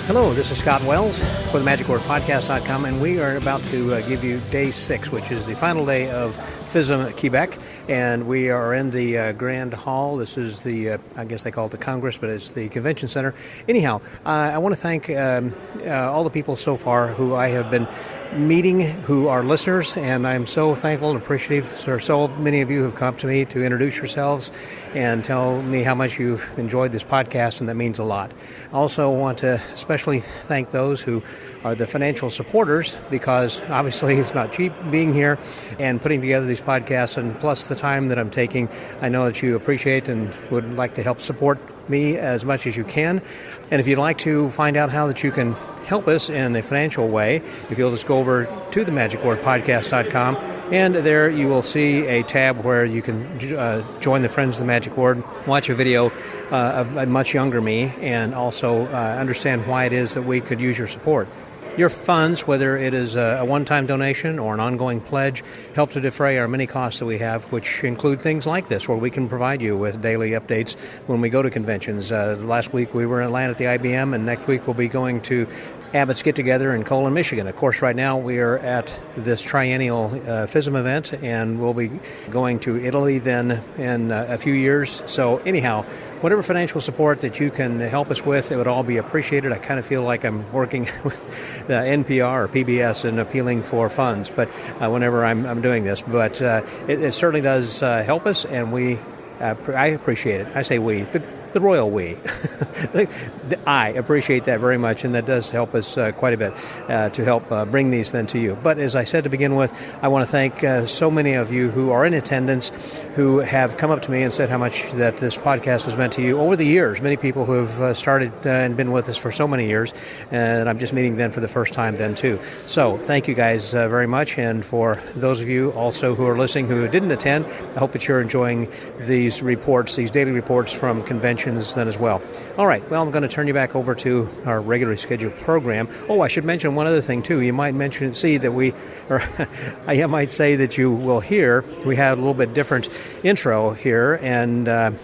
Hello, this is Scott Wells for the MagicWordPodcast.com, and we are about to give you Day 6, which is the final day of FISM Quebec, and we are in the Grand Hall. This is the, I guess they call it the Congress, but it's the Convention Center. Anyhow, I want to thank all the people so far who I have been meeting who are listeners, and I'm so thankful and appreciative. So many of you have come up to me to introduce yourselves and tell me how much you've enjoyed this podcast, and that means a lot. I also want to especially thank those who are the financial supporters, because obviously it's not cheap being here and putting together these podcasts, and plus the time that I'm taking. I know that you appreciate and would like to help support me as much as you can. And if you'd like to find out how that you can help us in a financial way, if you'll just go over to the MagicWordPodcast.com, and there you will see a tab where you can join the Friends of the Magic Word, watch a video of a much younger me, and also understand why it is that we could use your support. Your funds, whether it is a one-time donation or an ongoing pledge, help to defray our many costs that we have, which include things like this, where we can provide you with daily updates when we go to conventions. Last week we were in Atlanta at the IBM, and next week we'll be going to Abbott's Get-Together in Colon, Michigan. Of course, right now we are at this triennial FISM event, and we'll be going to Italy then in a few years. So anyhow, whatever financial support that you can help us with, it would all be appreciated. I kind of feel like I'm working with NPR or PBS and appealing for funds, but whenever I'm doing this. But it certainly does help us, and I appreciate it. I say we. The royal we. I appreciate that very much, and that does help us quite a bit to help bring these then to you. But as I said to begin with, I want to thank so many of you who are in attendance, who have come up to me and said how much that this podcast has meant to you over the years. Many people who have started and been with us for so many years, and I'm just meeting them for the first time then too. So thank you guys very much, and for those of you also who are listening who didn't attend, I hope that you're enjoying these reports, these daily reports from conventions then as well. All right, well, I'm going to turn you back over to our regularly scheduled program. Oh, I should mention one other thing too. You might say that you will hear, we had a little bit different intro here, and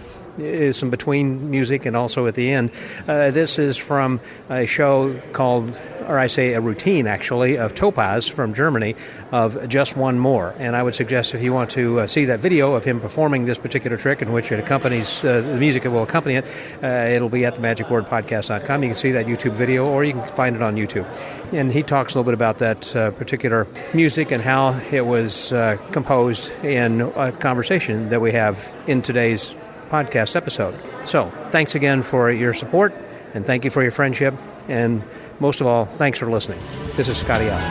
some between music and also at the end. This is from a show called, or I say a routine actually, of Topas from Germany, of Just One More. And I would suggest if you want to see that video of him performing this particular trick in which it accompanies, the music will accompany it, it'll be at the MagicWordPodcast.com. You can see that YouTube video, or you can find it on YouTube. And he talks a little bit about that particular music and how it was composed in a conversation that we have in today's podcast episode. So, thanks again for your support, and thank you for your friendship, and most of all, thanks for listening. This is Scotty out.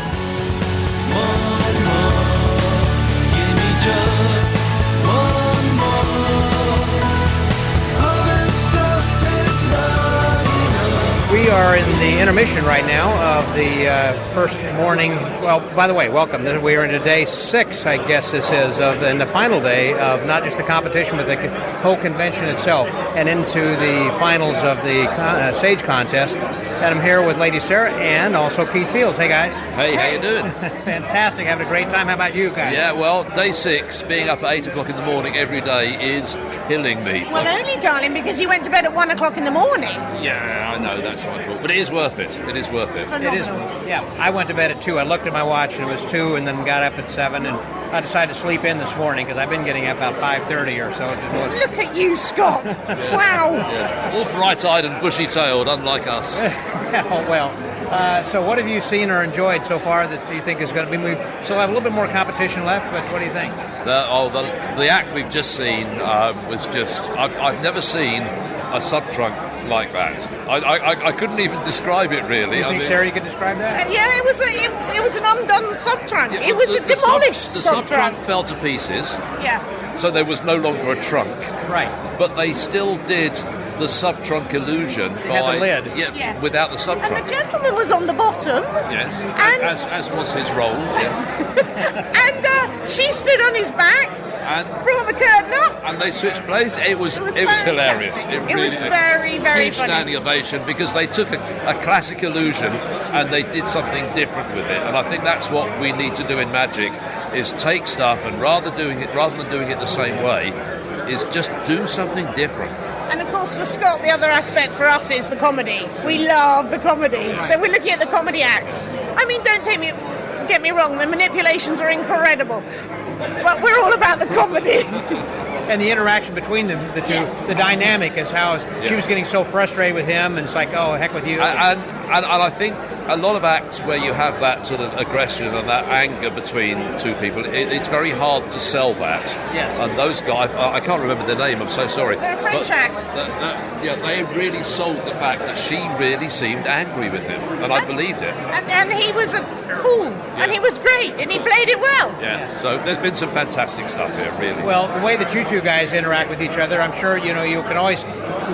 We are in the intermission right now of the first morning. Well, by the way, welcome. We are into Day 6, I guess this is, and the final day of not just the competition, but the whole convention itself, and into the finals of the stage contest. And I'm here with Lady Sarah and also Keith Fields. Hey, guys. Hey, how you doing? Fantastic. Having a great time. How about you guys? Yeah, well, Day 6, being up at 8 o'clock in the morning every day is killing me. Well, only, darling, because you went to bed at 1 o'clock in the morning. Yeah, I know, that's wonderful. But it is worth it. It is worth it. Phenomenal. It is. Yeah, I went to bed at 2. I looked at my watch and it was 2, and then got up at 7, and I decided to sleep in this morning because I've been getting up about 5:30 or so. Look at you, Scott. Yeah. Wow. Yes. All bright-eyed and bushy-tailed, unlike us. Well, so what have you seen or enjoyed so far that you think is going to be? We still have a little bit more competition left, but what do you think? The act we've just seen was just... I've never seen a sub-trunk like that. I couldn't even describe it, really. You think, Sarah, you could describe that? Yeah, it was an undone sub-trunk. Yeah, it was a demolished the sub-trunk. The sub-trunk fell to pieces. Yeah. So there was no longer a trunk. Right. But they still did the sub-trunk illusion had the lid. Yes. Without the sub-trunk. And the gentleman was on the bottom. Yes. And as was his role. And she stood on his back. And brought the curtain up, and they switched places. It was hilarious. It was very, very huge funny. Standing ovation, because they took a classic illusion and they did something different with it. And I think that's what we need to do in magic: is take stuff and rather than doing it the same way, is just do something different. And of course, for Scott, the other aspect for us is the comedy. We love the comedy. Right. So we're looking at the comedy acts. I mean, don't get me wrong, the manipulations are incredible. But we're all about the comedy. And the interaction between the two, yes. The dynamic is how she was getting so frustrated with him, and it's like, oh, heck with you. And I think a lot of acts where you have that sort of aggression and that anger between two people, it's very hard to sell that. Yes. And those guys, I can't remember their name, I'm so sorry. They're a French act. They really sold the fact that she really seemed angry with him, and I believed it. And he was a fool, and he was great, and he played it well. Yeah, so there's been some fantastic stuff here, really. Well, the way that you two guys interact with each other, I'm sure, you can always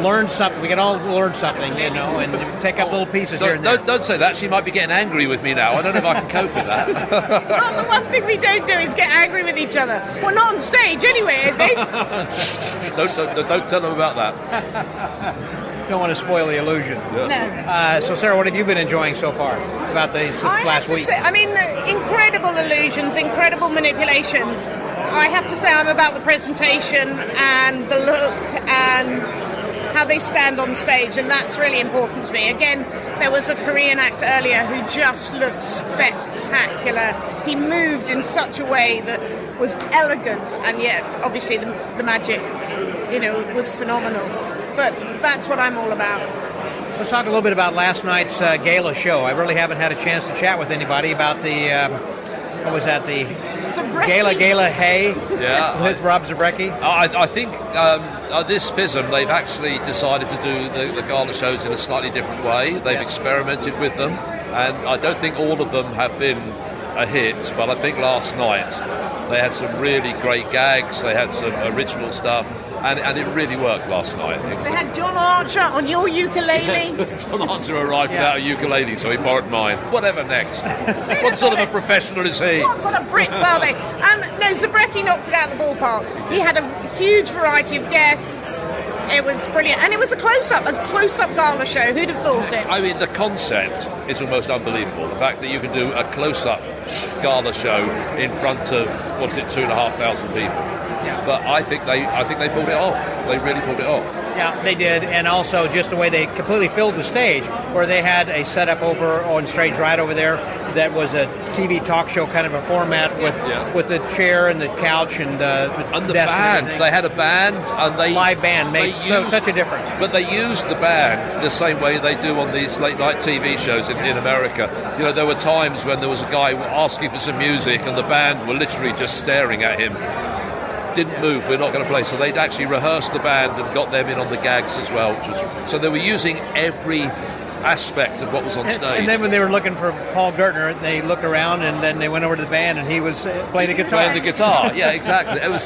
learn something. We can all learn something, and take up little pieces here and there. Don't say that. She might be getting angry with me now. I don't know if I can cope with that. Well, the one thing we don't do is get angry with each other. Well, not on stage anyway, I think. Don't tell them about that. Don't want to spoil the illusion. Yeah. No. So, Sarah, what have you been enjoying so far about the last week? Incredible illusions, incredible manipulations. I have to say I'm about the presentation and the look and how they stand on stage, and that's really important to me. Again, there was a Korean actor earlier who just looked spectacular. He moved in such a way that was elegant, and yet obviously the magic, was phenomenal. But that's what I'm all about. Let's talk a little bit about last night's gala show. I really haven't had a chance to chat with anybody about the what was that, the Zabrecki. Gala Hey with Rob Zabrecki. I think this FISM, they've actually decided to do the gala shows in a slightly different way. They've experimented with them, and I don't think all of them have been a hit, but I think last night they had some really great gags, they had some original stuff, and it really worked last night. They had John Archer on your ukulele. John Archer arrived without a ukulele, so he borrowed mine. Whatever next? What sort of a professional is he? What sort of bricks are they? No, Zabrecki knocked it out of the ballpark. He had a huge variety of guests. It was brilliant. And it was a close-up gala show. Who'd have thought it? I mean, the concept is almost unbelievable. The fact that you can do a close-up gala show in front of, 2,500 people. Yeah. But I think they pulled it off. They really pulled it off. Yeah, they did, and also just the way they completely filled the stage, where they had a setup over on stage right over there that was a TV talk show kind of a format with the chair and the couch and the band. They had a band, and live band made such a difference. But they used the band the same way they do on these late night TV shows in America. There were times when there was a guy asking for some music, and the band were literally just staring at him. Didn't move, we're not going to play. So they'd actually rehearsed the band and got them in on the gags as well. So they were using every aspect of what was on stage. And then when they were looking for Paul Gertner, they looked around and then they went over to the band and he was playing the guitar. Playing the guitar, yeah, exactly. It was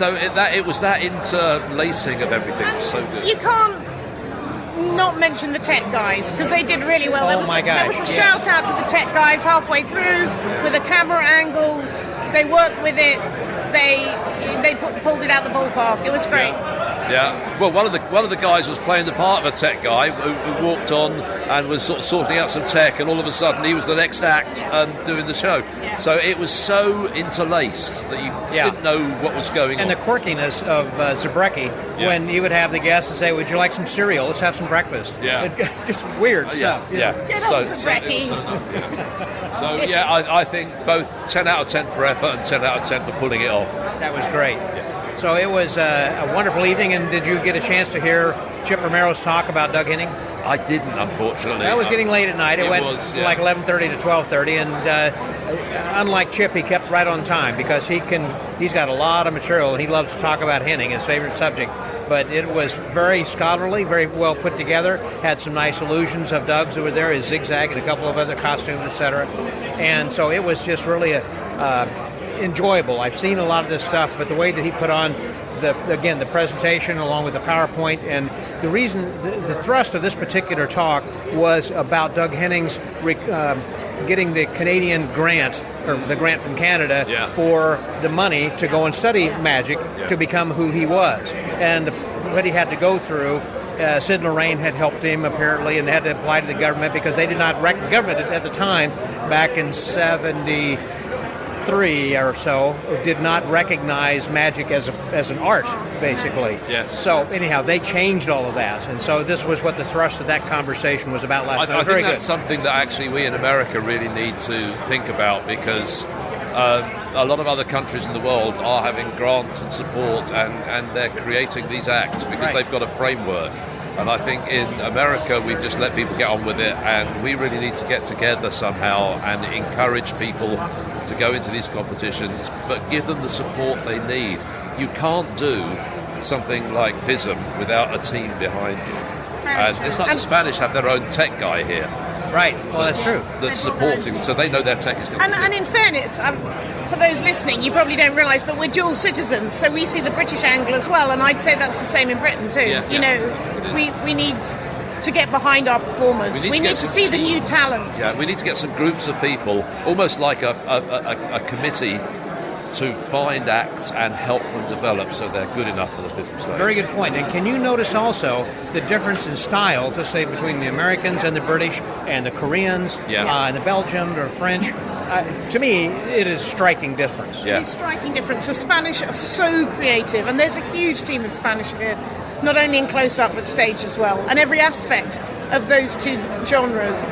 that interlacing of everything. And so good. You can't not mention the tech guys, because they did really well. There was a shout out to the tech guys halfway through with a camera angle. They worked with it. They pulled it out the ballpark. It was great. Yeah. Well, one of the guys was playing the part of a tech guy who walked on and was sort of sorting out some tech, and all of a sudden he was the next act and doing the show. Yeah. So it was so interlaced that you didn't know what was going on. And the quirkiness of Zabrecki, when he would have the guests and say, "Would you like some cereal? Let's have some breakfast." Yeah. Just weird stuff. Yeah. Get on, Zabrecki. So I think both 10 out of 10 for effort and 10 out of 10 for pulling it off. That was great. So it was a wonderful evening, and did you get a chance to hear Chip Romero's talk about Doug Henning? I didn't, unfortunately. That was getting late at night. It went like 11:30 to 12:30, and unlike Chip, he kept right on time because he's got a lot of material, and he loves to talk about Henning, his favorite subject. But it was very scholarly, very well put together, had some nice illusions of Doug's over there, his zigzag and a couple of other costumes, etc. And so it was just really enjoyable. I've seen a lot of this stuff, but the way that he put on the presentation along with the PowerPoint, and the reason, the thrust of this particular talk was about Doug Henning's getting the Canadian grant, or the grant from Canada, for the money to go and study magic to become who he was, and what he had to go through. Sid and Lorraine had helped him apparently, and they had to apply to the government because they did not the government at the time, back in 70. three or so did not recognize magic as an art, basically. Yes. So anyhow, they changed all of that, and so this was what the thrust of that conversation was about last night. I Very think that's good. something that actually we in America really need to think about, because a lot of other countries in the world are having grants and support, and they're creating these acts because they've got a framework. And I think in America we've just let people get on with it, and we really need to get together somehow and encourage people to go into these competitions, but give them the support they need. You can't do something like FISM without a team behind you. And it's like the Spanish have their own tech guy here. Right, well, that's true. That's supporting, so they know their tech is going to And in fairness, for those listening, you probably don't realise, but we're dual citizens, so we see the British angle as well, and I'd say that's the same in Britain too. Yeah, you know, we need to get behind our performers. We need to see the new talent. Yeah, we need to get some groups of people, almost like a committee, to find acts and help them develop so they're good enough for the FISM stage. Very good point. And can you notice also the difference in styles, let's say, between the Americans and the British and the Koreans and the Belgians or French? To me, it is striking difference. Yeah. It is striking difference. The Spanish are so creative, and there's a huge team of Spanish here, not only in close-up but stage as well, and every aspect of those two genres.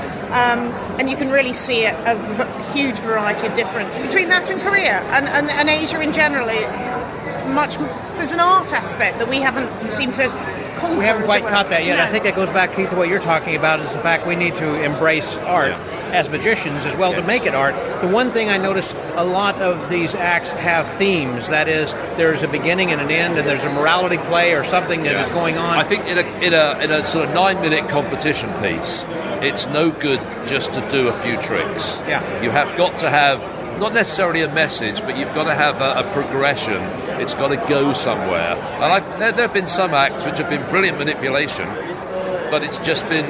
And you can really see a huge variety of difference between that and Korea and Asia in general. There's an art aspect that we haven't seemed to conquer. We haven't quite well. caught that yet. No. I think it goes back, Keith, to what you're talking about is the fact we need to embrace art as magicians as well to make it art. The one thing I notice, a lot of these acts have themes. That is, there's a beginning and an end, and there's a morality play or something that is going on. I think in a sort of 9-minute competition piece, it's no good just to do a few tricks. Yeah. You have got to have not necessarily a message, but you've got to have a progression. It's got to go somewhere. And there have been some acts which have been brilliant manipulation, but it's just been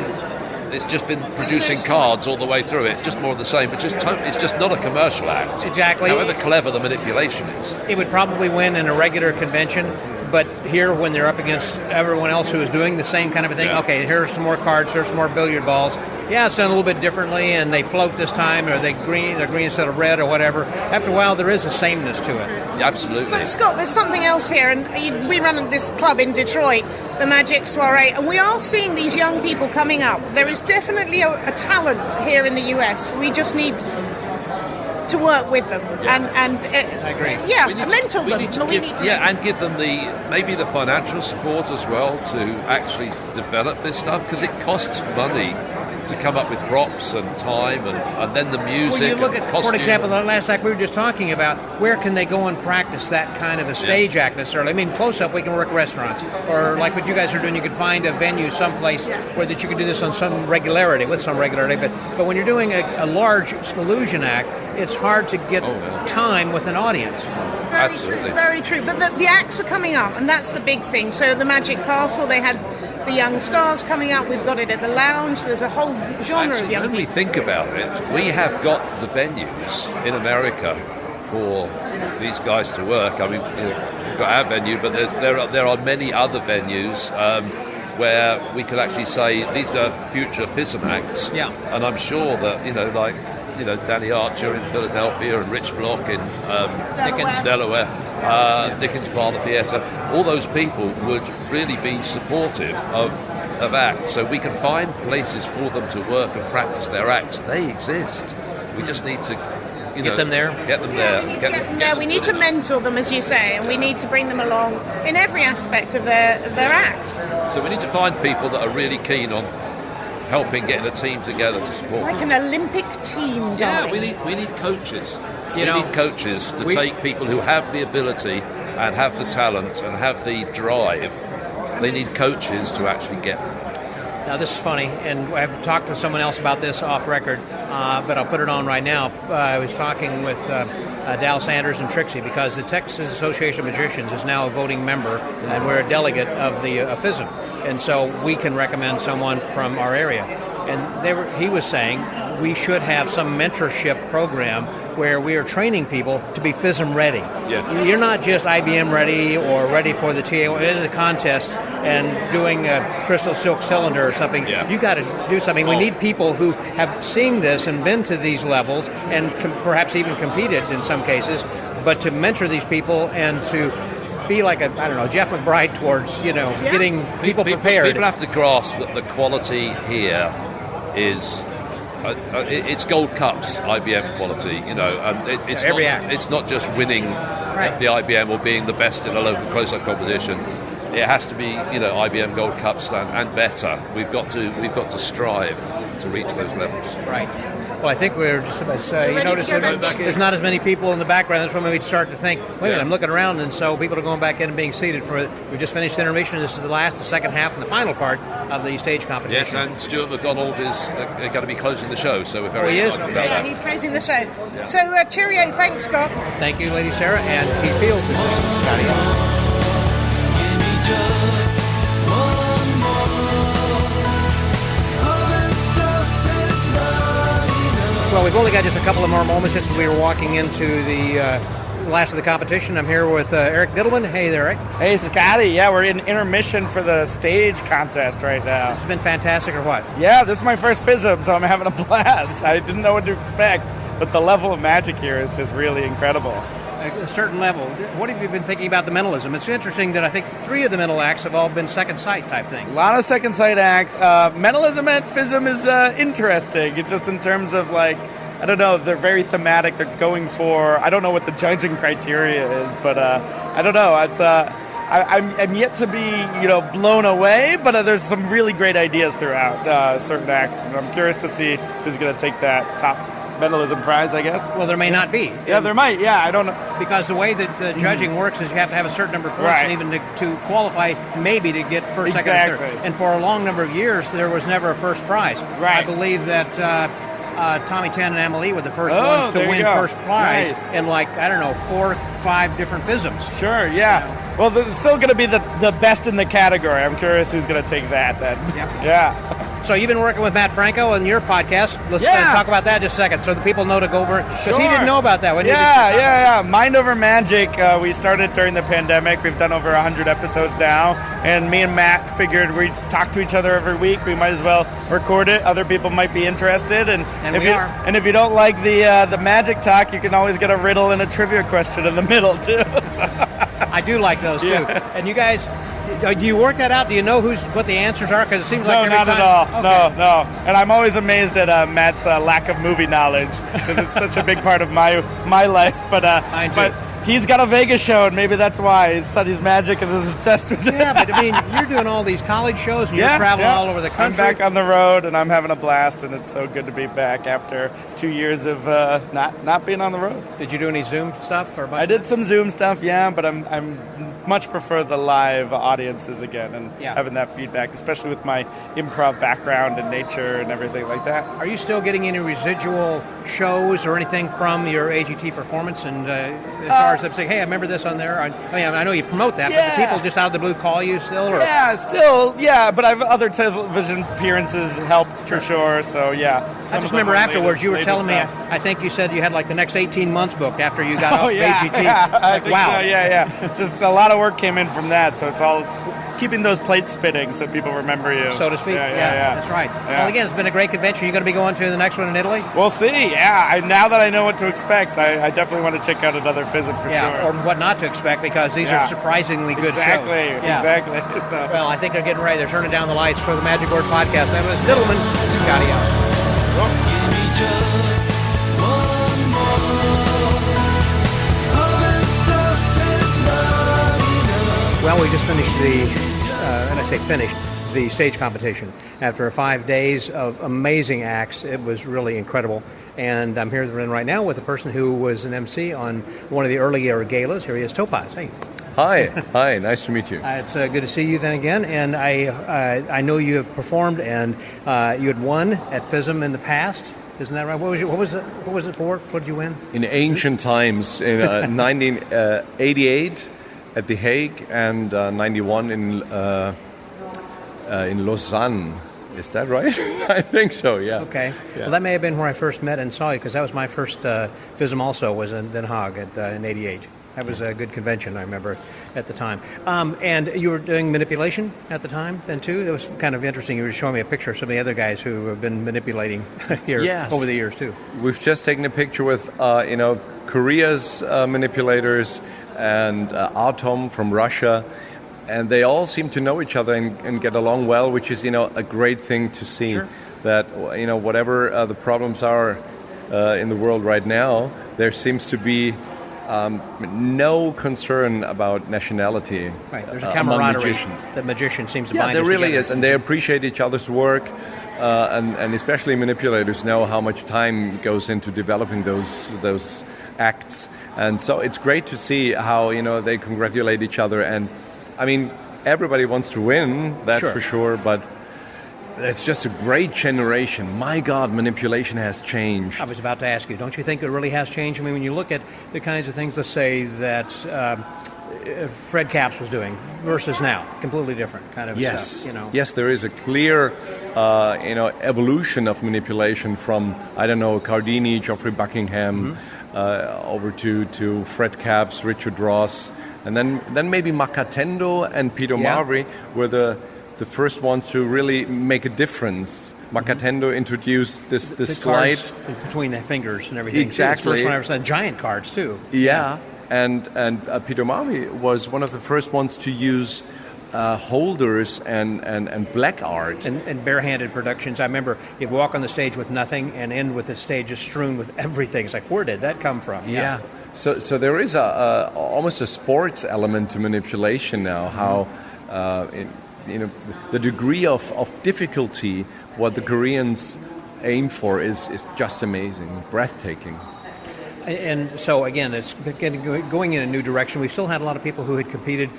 producing cards all the way through it. It's just more of the same, but it's just not a commercial act. Exactly. However clever the manipulation is. It would probably win in a regular convention, but here when they're up against everyone else who is doing the same kind of a thing, okay, here's some more cards, here's some more billiard balls. Yeah, it's done a little bit differently, and they float this time, or they're green instead of red, or whatever. After a while, there is a sameness to it. Yeah, absolutely. But Scott, there's something else here, and we run this club in Detroit, the Magic Soiree, and we are seeing these young people coming up. There is definitely a talent here in the US. We just need to work with them and I agree. mentor them. And give them maybe the financial support as well to actually develop this stuff, because it costs money to come up with props and time and then the music. Well, you look at, costume. for example, the last act we were just talking about, where can they go and practice that kind of a stage act necessarily? I mean, close-up, we can work restaurants. Or like what you guys are doing, you could find a venue someplace where that you could do this on some regularity, But when you're doing a large illusion act, it's hard to get time with an audience. Very true, very true. But the acts are coming up, and that's the big thing. So the Magic Castle, they had the young stars coming up. We've got it at the Lounge. There's a whole genre of young people. When we think about it, we have got the venues in America for these guys to work. I mean, we've got our venue, but there are many other venues where we could actually say these are future FISM acts. Yeah. And I'm sure that Danny Archer in Philadelphia and Rich Block in Delaware, Dickens Father Theatre, all those people would really be supportive of acts. So we can find places for them to work and practice their acts. They exist. We just need to get them there. We need to mentor them, as you say, and we need to bring them along in every aspect of their act. So we need to find people that are really keen on helping getting a team together to support. Like an Olympic team, darling. Yeah, we need coaches. We need coaches to take people who have the ability and have the talent and have the drive. They need coaches to actually get them. Now, this is funny, and I've talked to someone else about this off record, but I'll put it on right now. I was talking with Dal Sanders and Trixie, because the Texas Association of Magicians is now a voting member, and we're a delegate of the FISM. And so we can recommend someone from our area. And he was saying, we should have some mentorship program where we are training people to be FISM ready. Yeah. You're not just IBM ready or ready for the TA into the contest and doing a crystal silk cylinder or something. Yeah. You got to do something. We need people who have seen this and been to these levels and perhaps even competed in some cases, but to mentor these people and to be like Jeff McBride towards, getting people prepared. People have to grasp that the quality here is it's gold cups IBM quality, and it's not just winning the IBM or being the best in a local close-up competition. It has to be, IBM Gold Cup stand and better. We've got to strive to reach those levels. Right. Well, I think we're just about to say, you notice there's not as many people in the background. That's when we'd start to think, wait a minute, I'm looking around, and so people are going back in and being seated for. We just finished the intermission. This is the second half, and the final part of the stage competition. Yes, and Stuart McDonald is going to be closing the show, so we're very excited about that. He's closing the show. Yeah. So, cheerio. Thanks, Scott. Thank you, Lady Sarah, and Pete Fields. This is Scotty Allen. Just one more. Other stuff is not enough. Well, we've only got just a couple of more moments just as we were walking into the last of the competition. I'm here with Eric Dittelman. Hey there, Eric. Hey, Scotty. Yeah, we're in intermission for the stage contest right now. This has been fantastic, or what? Yeah, this is my first FISM, so I'm having a blast. I didn't know what to expect, but the level of magic here is just really incredible. A certain level. What have you been thinking about the mentalism? It's interesting that I think 3 of the mental acts have all been second sight type things. A lot of second sight acts. Mentalism at FISM is interesting. It's just in terms of I don't know, they're very thematic. They're going for, I don't know what the judging criteria is, but I don't know. It's I'm yet to be blown away, but there's some really great ideas throughout certain acts, and I'm curious to see who's going to take that top mentalism prize, I guess. Well, there may not be. Yeah, there might. Yeah, I don't know. Because the way that the judging works is you have to have a certain number of points, Right. and even to qualify, maybe to get first, second, and third. And for a long number of years, there was never a first prize. Right. I believe that Tommy Tan and Amelie were the first ones to win first prize in 4 or 5 different FISMs. Sure, yeah. Well, there's still going to be the best in the category. I'm curious who's going to take that then. Yep. Yeah. So you've been working with Matt Franco on your podcast. Let's talk about that just a second so the people know to go over it. Because he didn't know about that. Yeah. Mind Over Magic, we started during the pandemic. We've done over 100 episodes now. And me and Matt figured we'd talk to each other every week. We might as well record it. Other people might be interested. And if you don't like the magic talk, you can always get a riddle and a trivia question in the middle, too. I do like those, too. And you guys... Do you work that out? Do you know what the answers are? Because it seems like not time... at all. Okay. No. And I'm always amazed at Matt's lack of movie knowledge because it's such a big part of my life. But he's got a Vegas show, and maybe that's why he studies magic and is obsessed with it. Yeah, but I mean, you're doing all these college shows, and you're traveling all over the country. I'm back on the road, and I'm having a blast, and it's so good to be back after 2 years of not being on the road. Did you do any Zoom stuff? I did some Zoom stuff, but I'm much prefer the live audiences again and having that feedback, especially with my improv background and nature and everything like that. Are you still getting any residual shows or anything from your AGT performance? And as far as them saying, hey, I remember this on there. I know you promote that, but do people just out of the blue call you still? Or? Yeah, but I've other television appearances helped for sure. So I just remember afterwards you were telling me. I think you said you had the next 18 months booked after you got off AGT. I think so, Just a lot of work came in from that, so it's keeping those plates spinning so people remember you, so to speak. Yeah. That's right. Well, again, it's been a great convention. You're going to be going to the next one in Italy? We'll see. Now that I know what to expect, I definitely want to check out another FISM for sure. Or what not to expect, because these are surprisingly good shows. Exactly. So. Well, I think they're getting ready. They're turning down the lights for the Magic Board podcast. That was Dittelman, Scotty Allen. Give me just one more. Other stuff is not enough. Well, we just finished the stage competition. After 5 days of amazing acts, it was really incredible. And I'm here right now with a person who was an MC on one of the earlier galas. Here he is, Topas. Hey. Hi, nice to meet you. It's good to see you then again. And I know you have performed, and you had won at FISM in the past. Isn't that right? What was it for? What did you win? In ancient times, in 1988 at The Hague and 91 in Lausanne. Is that right? I think so, yeah. Okay. Yeah. Well, that may have been where I first met and saw you, because that was my first FISM also, was in Den Haag in 88. That was a good convention, I remember, at the time. And you were doing manipulation at the time then, too? It was kind of interesting. You were showing me a picture of some of the other guys who have been manipulating here over the years, too. We've just taken a picture with, Korea's manipulators and Atom from Russia. And they all seem to know each other and get along well, which is, a great thing to see. Sure. That, whatever the problems are in the world right now, there seems to be no concern about nationality. Right, there's a among camaraderie magicians. that magician seems to Yeah, bind there us really together. is, and they appreciate each other's work, and especially manipulators know how much time goes into developing those acts, and so it's great to see how they congratulate each other. And I mean, everybody wants to win, that's for sure, but it's just a great generation. My God, manipulation has changed. I was about to ask you, don't you think it really has changed? I mean, when you look at the kinds of things, let's say, that Fred Capps was doing versus now, completely different kind of stuff. Yes, there is a clear, evolution of manipulation from, Cardini, Geoffrey Buckingham, over to Fred Capps, Richard Ross, and then maybe Macatendo and Peter Marvry were the first ones to really make a difference. Macatendo introduced this slide between the fingers and everything. Exactly. Too. The first one I ever saw, giant cards too. Yeah. And Peter Marvry was one of the first ones to use holders and black art. And barehanded productions. I remember you'd walk on the stage with nothing and end with the stage just strewn with everything. It's like, where did that come from? Yeah. So there is almost a sports element to manipulation now, how the degree of difficulty what the Koreans aim for is just amazing, breathtaking. And so, again, it's going in a new direction. We still had a lot of people who had competed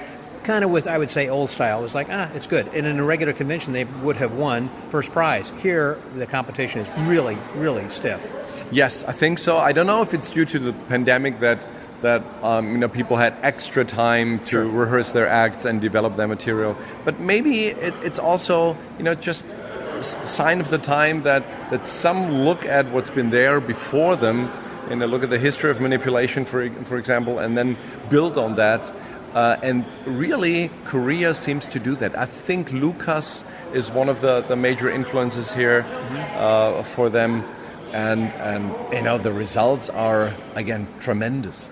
kind of with, I would say, old style. It was like, it's good. And in a regular convention, they would have won first prize. Here, the competition is really, really stiff. Yes, I think so. I don't know if it's due to the pandemic that people had extra time to rehearse their acts and develop their material. But maybe it's also, just sign of the time that some look at what's been there before them, look at the history of manipulation, for example, and then build on that. And really, Korea seems to do that. I think Lucas is one of the major influences here for them. And the results are, again, tremendous.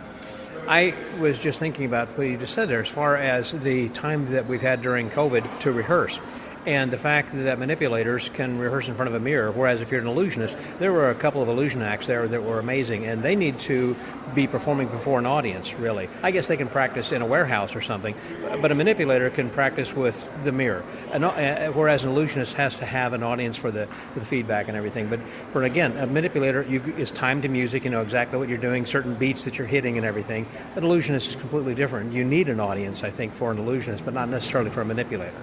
I was just thinking about what you just said there as far as the time that we've had during COVID to rehearse. And the fact that manipulators can rehearse in front of a mirror, whereas if you're an illusionist, there were a couple of illusion acts there that were amazing, and they need to be performing before an audience, really. I guess they can practice in a warehouse or something, but a manipulator can practice with the mirror, whereas an illusionist has to have an audience for the feedback and everything. But for, again, a manipulator, it's timed to music, you know exactly what you're doing, certain beats that you're hitting and everything. An illusionist is completely different. You need an audience, I think, for an illusionist, but not necessarily for a manipulator.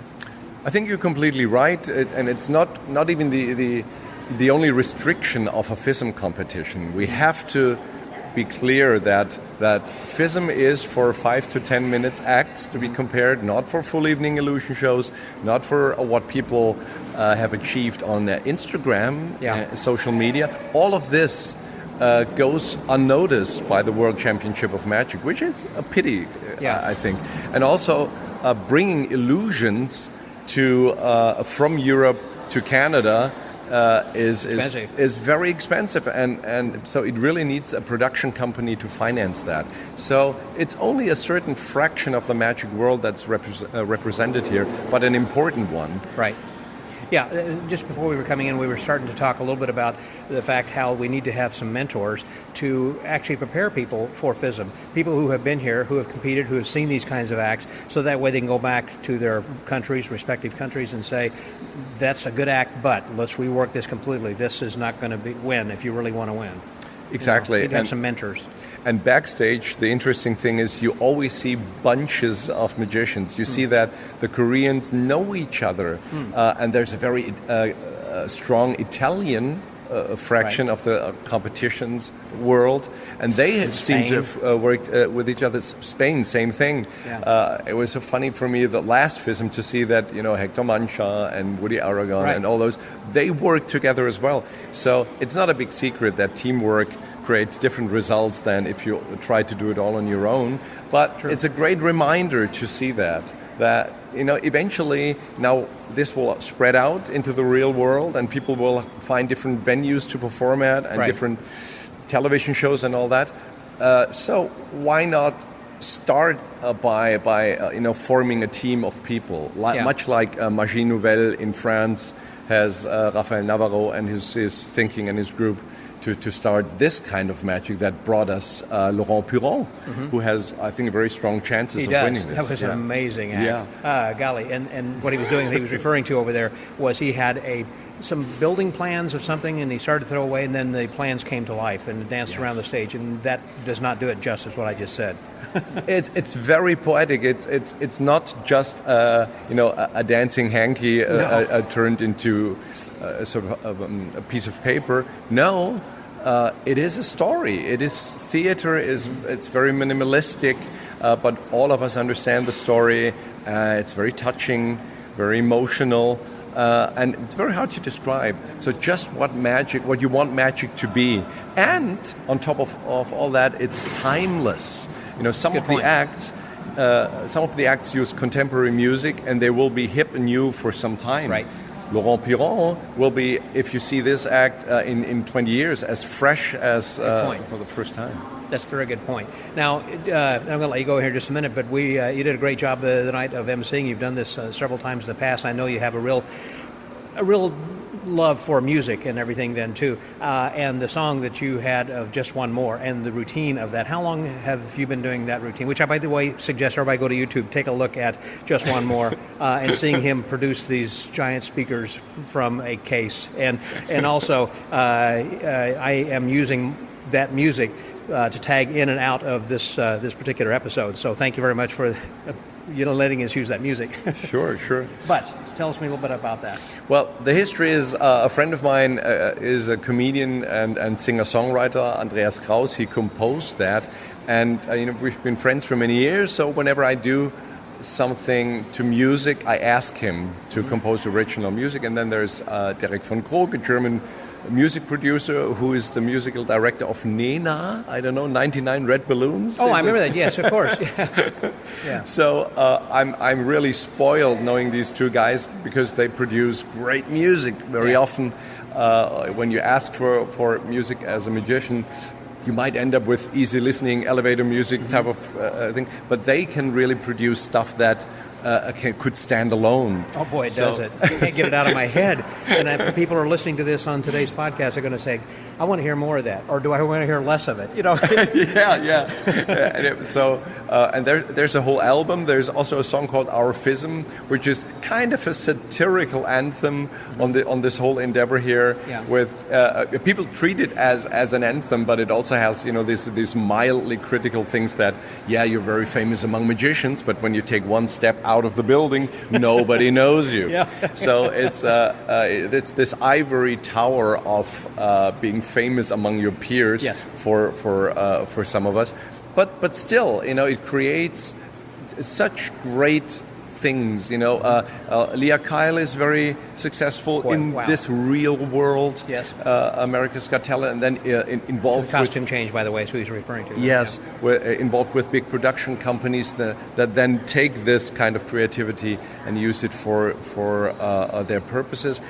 I think you're completely right, and it's not even the only restriction of a FISM competition. We have to be clear that FISM is for 5 to 10 minutes acts to be compared, not for full evening illusion shows, not for what people have achieved on Instagram, social media. All of this goes unnoticed by the World Championship of Magic, which is a pity, I think. And also bringing illusions from Europe to Canada is very expensive, and so it really needs a production company to finance that. So it's only a certain fraction of the magic world that's represented here, but an important one. Right. Yeah, just before we were coming in, we were starting to talk a little bit about the fact how we need to have some mentors to actually prepare people for FISM. People who have been here, who have competed, who have seen these kinds of acts, so that way they can go back to their countries, respective countries, and say, that's a good act, but let's rework this completely. This is not going to win if you really want to win. Exactly. You have some mentors. And backstage, the interesting thing is you always see bunches of magicians. You see that the Koreans know each other, and there's a very strong Italian a fraction of the competitions world, and they seem to have worked with each other. Spain, same thing. Yeah. It was so funny for me the last FISM to see that Hector Mancha and Woody Aragon and all those, they work together as well. So it's not a big secret that teamwork creates different results than if you try to do it all on your own. But it's a great reminder to see that eventually now this will spread out into the real world, and people will find different venues to perform at and different television shows and all that. So why not start by forming a team of people, much like Magie Nouvelle in France has Rafael Navarro and his thinking and his group to start this kind of magic that brought us Laurent Puron, who has, I think, very strong chances of winning this. That was an amazing act. Golly. And what he was doing, he was referring to over there, was he had some building plans of something, and he started to throw away, and then the plans came to life and danced around the stage, and that does not do it justice what I just said. It's very poetic. It's not just a dancing hanky turned into sort of a piece of paper. No, it is a story. It is theater. It's very minimalistic, but all of us understand the story. It's very touching, very emotional. And it's very hard to describe. So just what you want magic to be. And on top of all that, it's timeless. Some of the acts use contemporary music, and they will be hip and new for some time. Right. Laurent Puron will be, if you see this act in 20 years, as fresh as for the first time. That's a very good point. Now, I'm going to let you go here in just a minute, but you did a great job the night of emceeing. You've done this several times in the past. I know you have a real love for music and everything then, too. And the song that you had of Just One More and the routine of that, how long have you been doing that routine? Which I, by the way, suggest everybody go to YouTube, take a look at Just One More and seeing him produce these giant speakers from a case. And also, I am using that music to tag in and out of this particular episode. So thank you very much for letting us use that music. Sure. But tell us a little bit about that. Well, the history is a friend of mine is a comedian and singer-songwriter, Andreas Kraus. He composed that, and we've been friends for many years. So whenever I do something to music, I ask him to compose original music. And then there's Derek von Krog, a German music producer who is the musical director of Nena, 99 Red Balloons. Oh, I remember that. Yes, of course. Yeah. So I'm really spoiled knowing these two guys because they produce great music. Very often, when you ask for music as a magician, you might end up with easy listening, elevator music type of thing. But they can really produce stuff that could stand alone. Oh boy, it does it. I can't get it out of my head. And if people are listening to this on today's podcast, they're going to say, I want to hear more of that, or do I want to hear less of it? Yeah. And there's a whole album. There's also a song called Our FISM, which is kind of a satirical anthem on this whole endeavor here. Yeah. With people treat it as an anthem, but it also has these mildly critical things that you're very famous among magicians, but when you take one step out of the building, nobody knows you. Yeah. So it's this ivory tower of being famous among your peers for some of us, but still, it creates such great things. Leah Kyle is very successful in this real world. Yes. America's Got Talent, and then involved with costume change, by the way, is who he's referring to. Yes, we're involved with big production companies that then take this kind of creativity and use it for their purposes.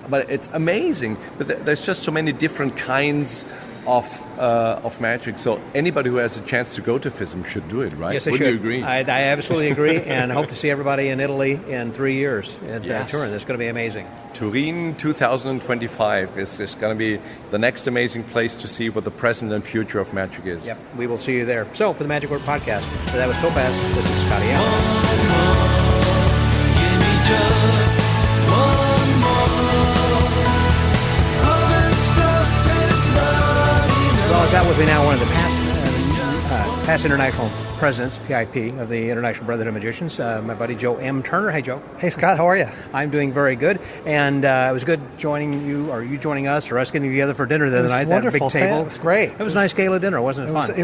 But it's amazing. But there's just so many different kinds of magic. So anybody who has a chance to go to FISM should do it, right? Yes, they Wouldn't should. you agree? I absolutely agree, and hope to see everybody in Italy in 3 years at Turin. That's going to be amazing. Turin 2025 is going to be the next amazing place to see what the present and future of magic is. Yep, we will see you there. So for the Magic Word Podcast, that was Topas. This is Scotty Allen. Give me just one more. All this stuff is not enough. Well, that was now one of the past Past International Presidents, PIP, of the International Brotherhood of Magicians, my buddy Joe M. Turner. Hey, Joe. Hey, Scott, how are you? I'm doing very good, and it was good joining you, or you joining us, or us getting together for dinner the other night. Wonderful. That big table. It was great. It was a nice gala dinner, wasn't it? Fun.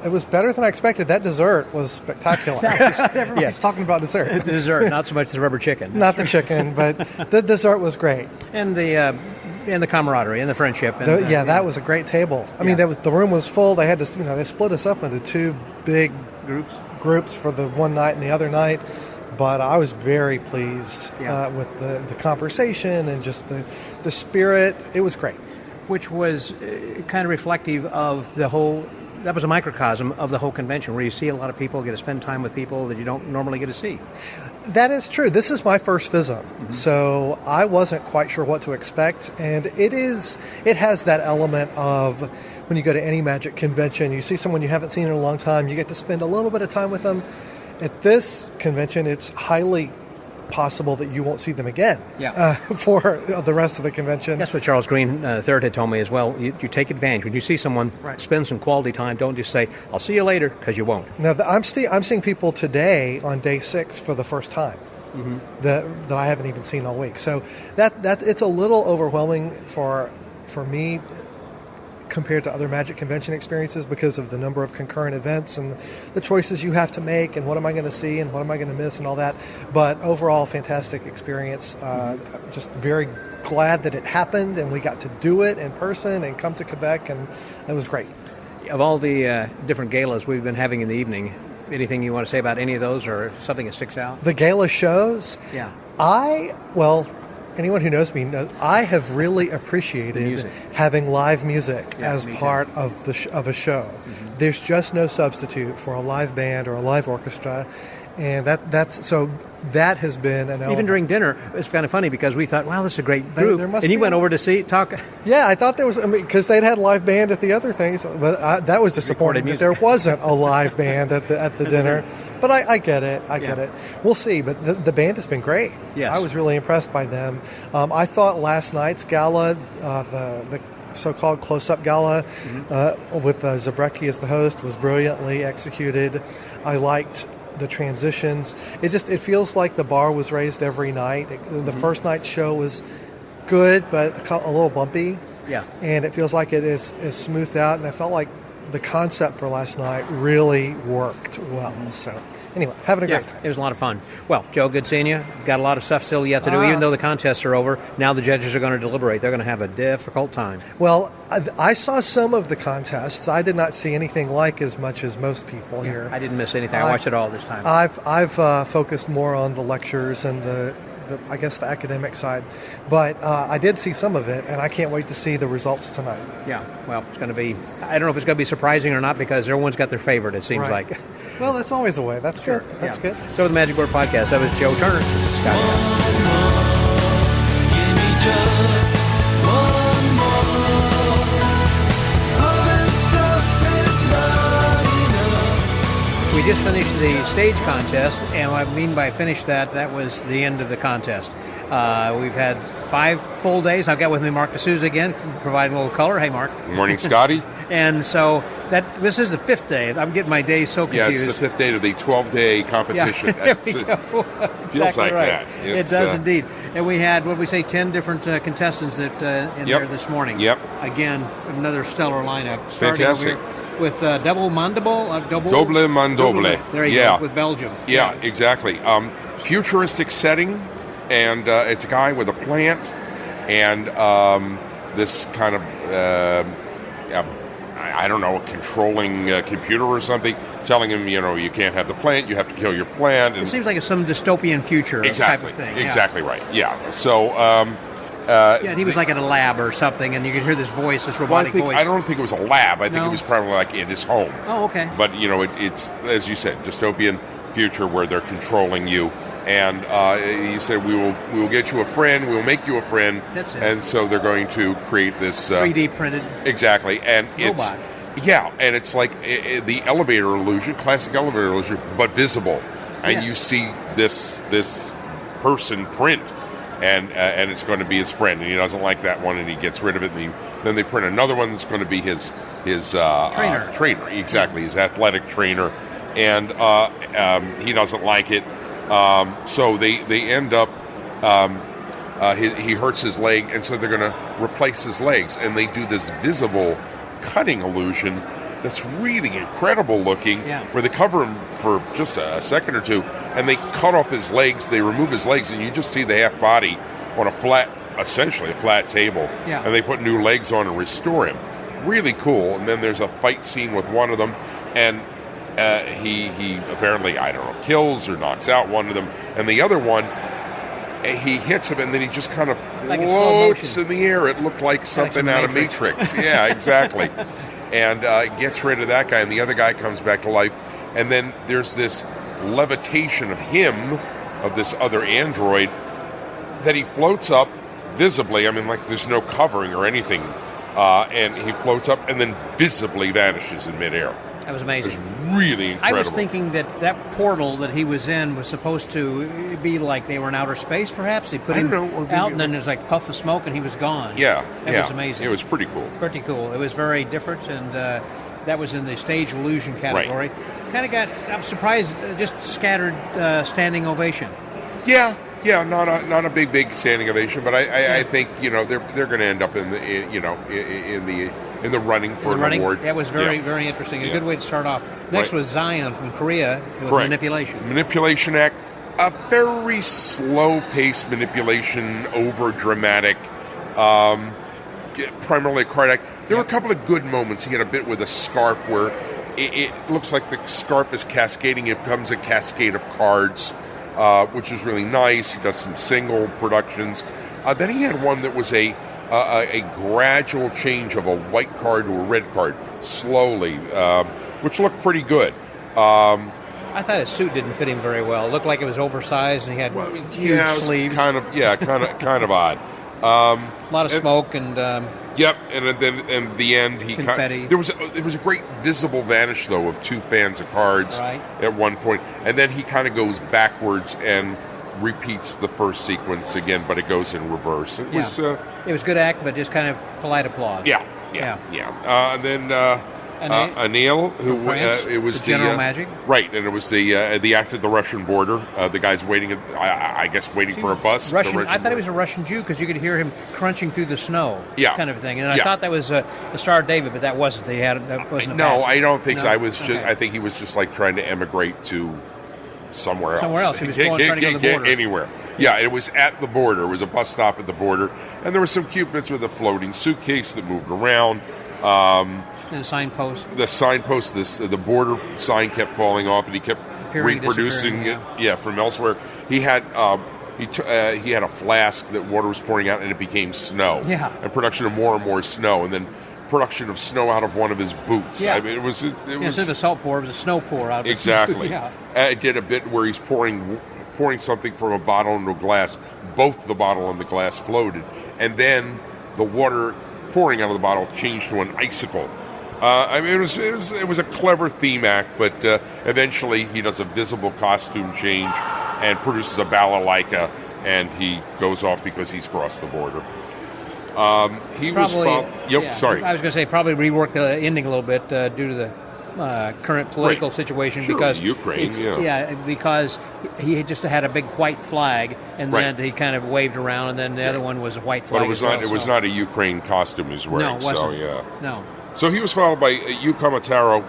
It was better than I expected. That dessert was spectacular. Everybody's talking about dessert. The dessert, not so much the rubber chicken. Not the chicken, but the dessert was great. And the camaraderie and the friendship. And, that was a great table. I mean, the room was full. They had to, they split us up into two big groups for the one night and the other night. But I was very pleased with the conversation and just the spirit. It was great. Which was kind of reflective of the whole. That was a microcosm of the whole convention, where you see a lot of people, get to spend time with people that you don't normally get to see. That is true. This is my first FISM, so I wasn't quite sure what to expect. And it has that element of when you go to any magic convention, you see someone you haven't seen in a long time, you get to spend a little bit of time with them. At this convention, it's highly possible that you won't see them again for the rest of the convention. That's what Charles Green III had told me as well. You take advantage. When you see someone, spend some quality time. Don't just say, I'll see you later, because you won't. Now, I'm seeing people today on day 6 for the first time that I haven't even seen all week. So that it's a little overwhelming for me compared to other Magic Convention experiences because of the number of concurrent events and the choices you have to make and what am I going to see and what am I going to miss and all that. But overall, fantastic experience. Just very glad that it happened and we got to do it in person and come to Quebec, and it was great. Of all the different galas we've been having in the evening, anything you want to say about any of those or something that sticks out? The gala shows? Yeah. Anyone who knows me knows I have really appreciated having live music as part of a show. Mm-hmm. There's just no substitute for a live band or a live orchestra, and that has been an element. Even during dinner, it's kind of funny because we thought, wow, this is a great group. And you went over to talk. Yeah, I thought there was, because they'd had live band at the other things, but that was disappointing that there wasn't a live band at the dinner. But I get it. I get it. We'll see. But the band has been great. Yes. I was really impressed by them. I thought last night's gala, the so-called close-up gala with Zabrecki as the host, was brilliantly executed. I liked the transitions. It feels like the bar was raised every night. The first night's show was good, but a little bumpy. Yeah. And it feels like it is smoothed out, and I felt like the concept for last night really worked well. So anyway, having a great time. It was a lot of fun. Well, Joe, good seeing you. Got a lot of stuff still yet to do, even though the contests are over. Now the judges are going to deliberate. They're going to have a difficult time. Well, I saw some of the contests. I did not see anything like as much as most people here. I didn't miss anything. I watched it all this time. I've focused more on the lectures and the academic side, but I did see some of it, and I can't wait to see the results tonight. Yeah, well, it's going to be, I don't know if it's going to be surprising or not, because everyone's got their favorite, it seems like. Well, that's always the way. That's good. That's good. So with the Magic Word Podcast, that was Joe Turner. This is Scott. Give me just one more. All this stuff is not enough. We just finished the stage contest, and what I mean by finish that was the end of the contest. We've had 5 full days. I've got with me Marc DeSouza again, providing a little color. Hey, Marc. Good morning, Scotty. And so this is the 5th day. I'm getting my days so confused. Yeah, it's the 5th day of the 12-day competition. Yeah, there we go. Feels exactly like right. that. It does indeed. And we had, 10 different contestants there this morning. Yep. Again, another stellar lineup. Fantastic. With Double Mandible. Double Mandible. There you go, with Belgium. Yeah, exactly. Futuristic setting, and it's a guy with a plant, and this kind of, I don't know, controlling computer or something, telling him, you can't have the plant, you have to kill your plant. And it seems like it's some dystopian future type of thing. Exactly right, yeah. So... and he was like at a lab or something, and you could hear this voice, this robotic voice. I don't think it was a lab. I think it was probably like in his home. Oh, okay. But, it's, as you said, dystopian future where they're controlling you. And he said, we will get you a friend, we will make you a friend. That's it. And so they're going to create this... 3D printed. Exactly. And robot. And it's like the elevator illusion, classic elevator illusion, but visible. And you see this person print and it's going to be his friend, and he doesn't like that one, and he gets rid of it. And then they print another one that's going to be his trainer, exactly, his athletic trainer, and he doesn't like it. So they end up. He hurts his leg, and so they're going to replace his legs, and they do this visible cutting illusion that's really incredible looking, where they cover him for just a second or two, and they cut off his legs, they remove his legs, and you just see the half body on essentially a flat table, and they put new legs on and restore him. Really cool. And then there's a fight scene with one of them, and he apparently, I don't know, kills or knocks out one of them, and the other one, he hits him, and then he just kind of floats in the air. It looked like something out of Matrix. Yeah, exactly. And gets rid of that guy, and the other guy comes back to life. And then there's this levitation of him, of this other android, that he floats up visibly. I mean, like there's no covering or anything. And he floats up and then visibly vanishes in midair. That was amazing. It was really incredible. I was thinking that portal that he was in was supposed to be like they were in outer space, perhaps. They put him out, and then there's like a puff of smoke, and he was gone. Yeah. That was amazing. It was pretty cool. Pretty cool. It was very different, and that was in the stage illusion category. Right. Kind of got, I'm surprised, just scattered standing ovation. Yeah, not a big standing ovation, but I think they're going to end up in the running for an award. That was very interesting. A good way to start off. Next was Zion from Korea with Manipulation. Manipulation Act, a very slow-paced manipulation, over-dramatic, primarily a card act. There were a couple of good moments. He had a bit with a scarf where it looks like the scarf is cascading. It becomes a cascade of cards, which is really nice. He does some single productions. Then he had one that was a gradual change of a white card to a red card, slowly, which looked pretty good. I thought his suit didn't fit him very well. It looked like it was oversized, and he had huge sleeves. Kind of odd. A lot of smoke and. Yep, and then in the end, confetti. There was a great visible vanish though of two fans of cards at one point, and then he kind of goes backwards and repeats the first sequence again, but it goes in reverse. It was good act, but just kind of polite applause. Yeah. And then Anil, who it was the General Magic, right? And it was the act at the Russian border. The guy's waiting, I guess, waiting for a bus. I thought he was a Russian Jew because you could hear him crunching through the snow, kind of thing. And I thought that was the Star of David, but that wasn't. That wasn't. No, I don't think so. I think he was just like trying to emigrate to somewhere else. He was trying to go to the border. Anywhere. Yeah, it was at the border. It was a bus stop at the border, and there were some cute bits with a floating suitcase that moved around. And a signpost. The signpost, the border sign kept falling off, and he kept reproducing it. From elsewhere. He had he had a flask that water was pouring out, and it became snow. Yeah. And production of more and more snow, and then production of snow out of one of his boots. Yeah. I mean, it was instead of a salt pour, it was a snow pour out of his exactly. Yeah. It did a bit where he's pouring something from a bottle into a glass. Both the bottle and the glass floated, and then the water pouring out of the bottle changed to an icicle. It was a clever theme act, but eventually he does a visible costume change and produces a balalaika, and he goes off because he's crossed the border. Sorry. I was going to say probably rework the ending a little bit due to the current political situation because Ukraine. Because he just had a big white flag, and then he kind of waved around, and then the other one was a white flag. But it was not a Ukraine costume he was wearing. No, it wasn't. So No. So he was followed by Yu Kamataro.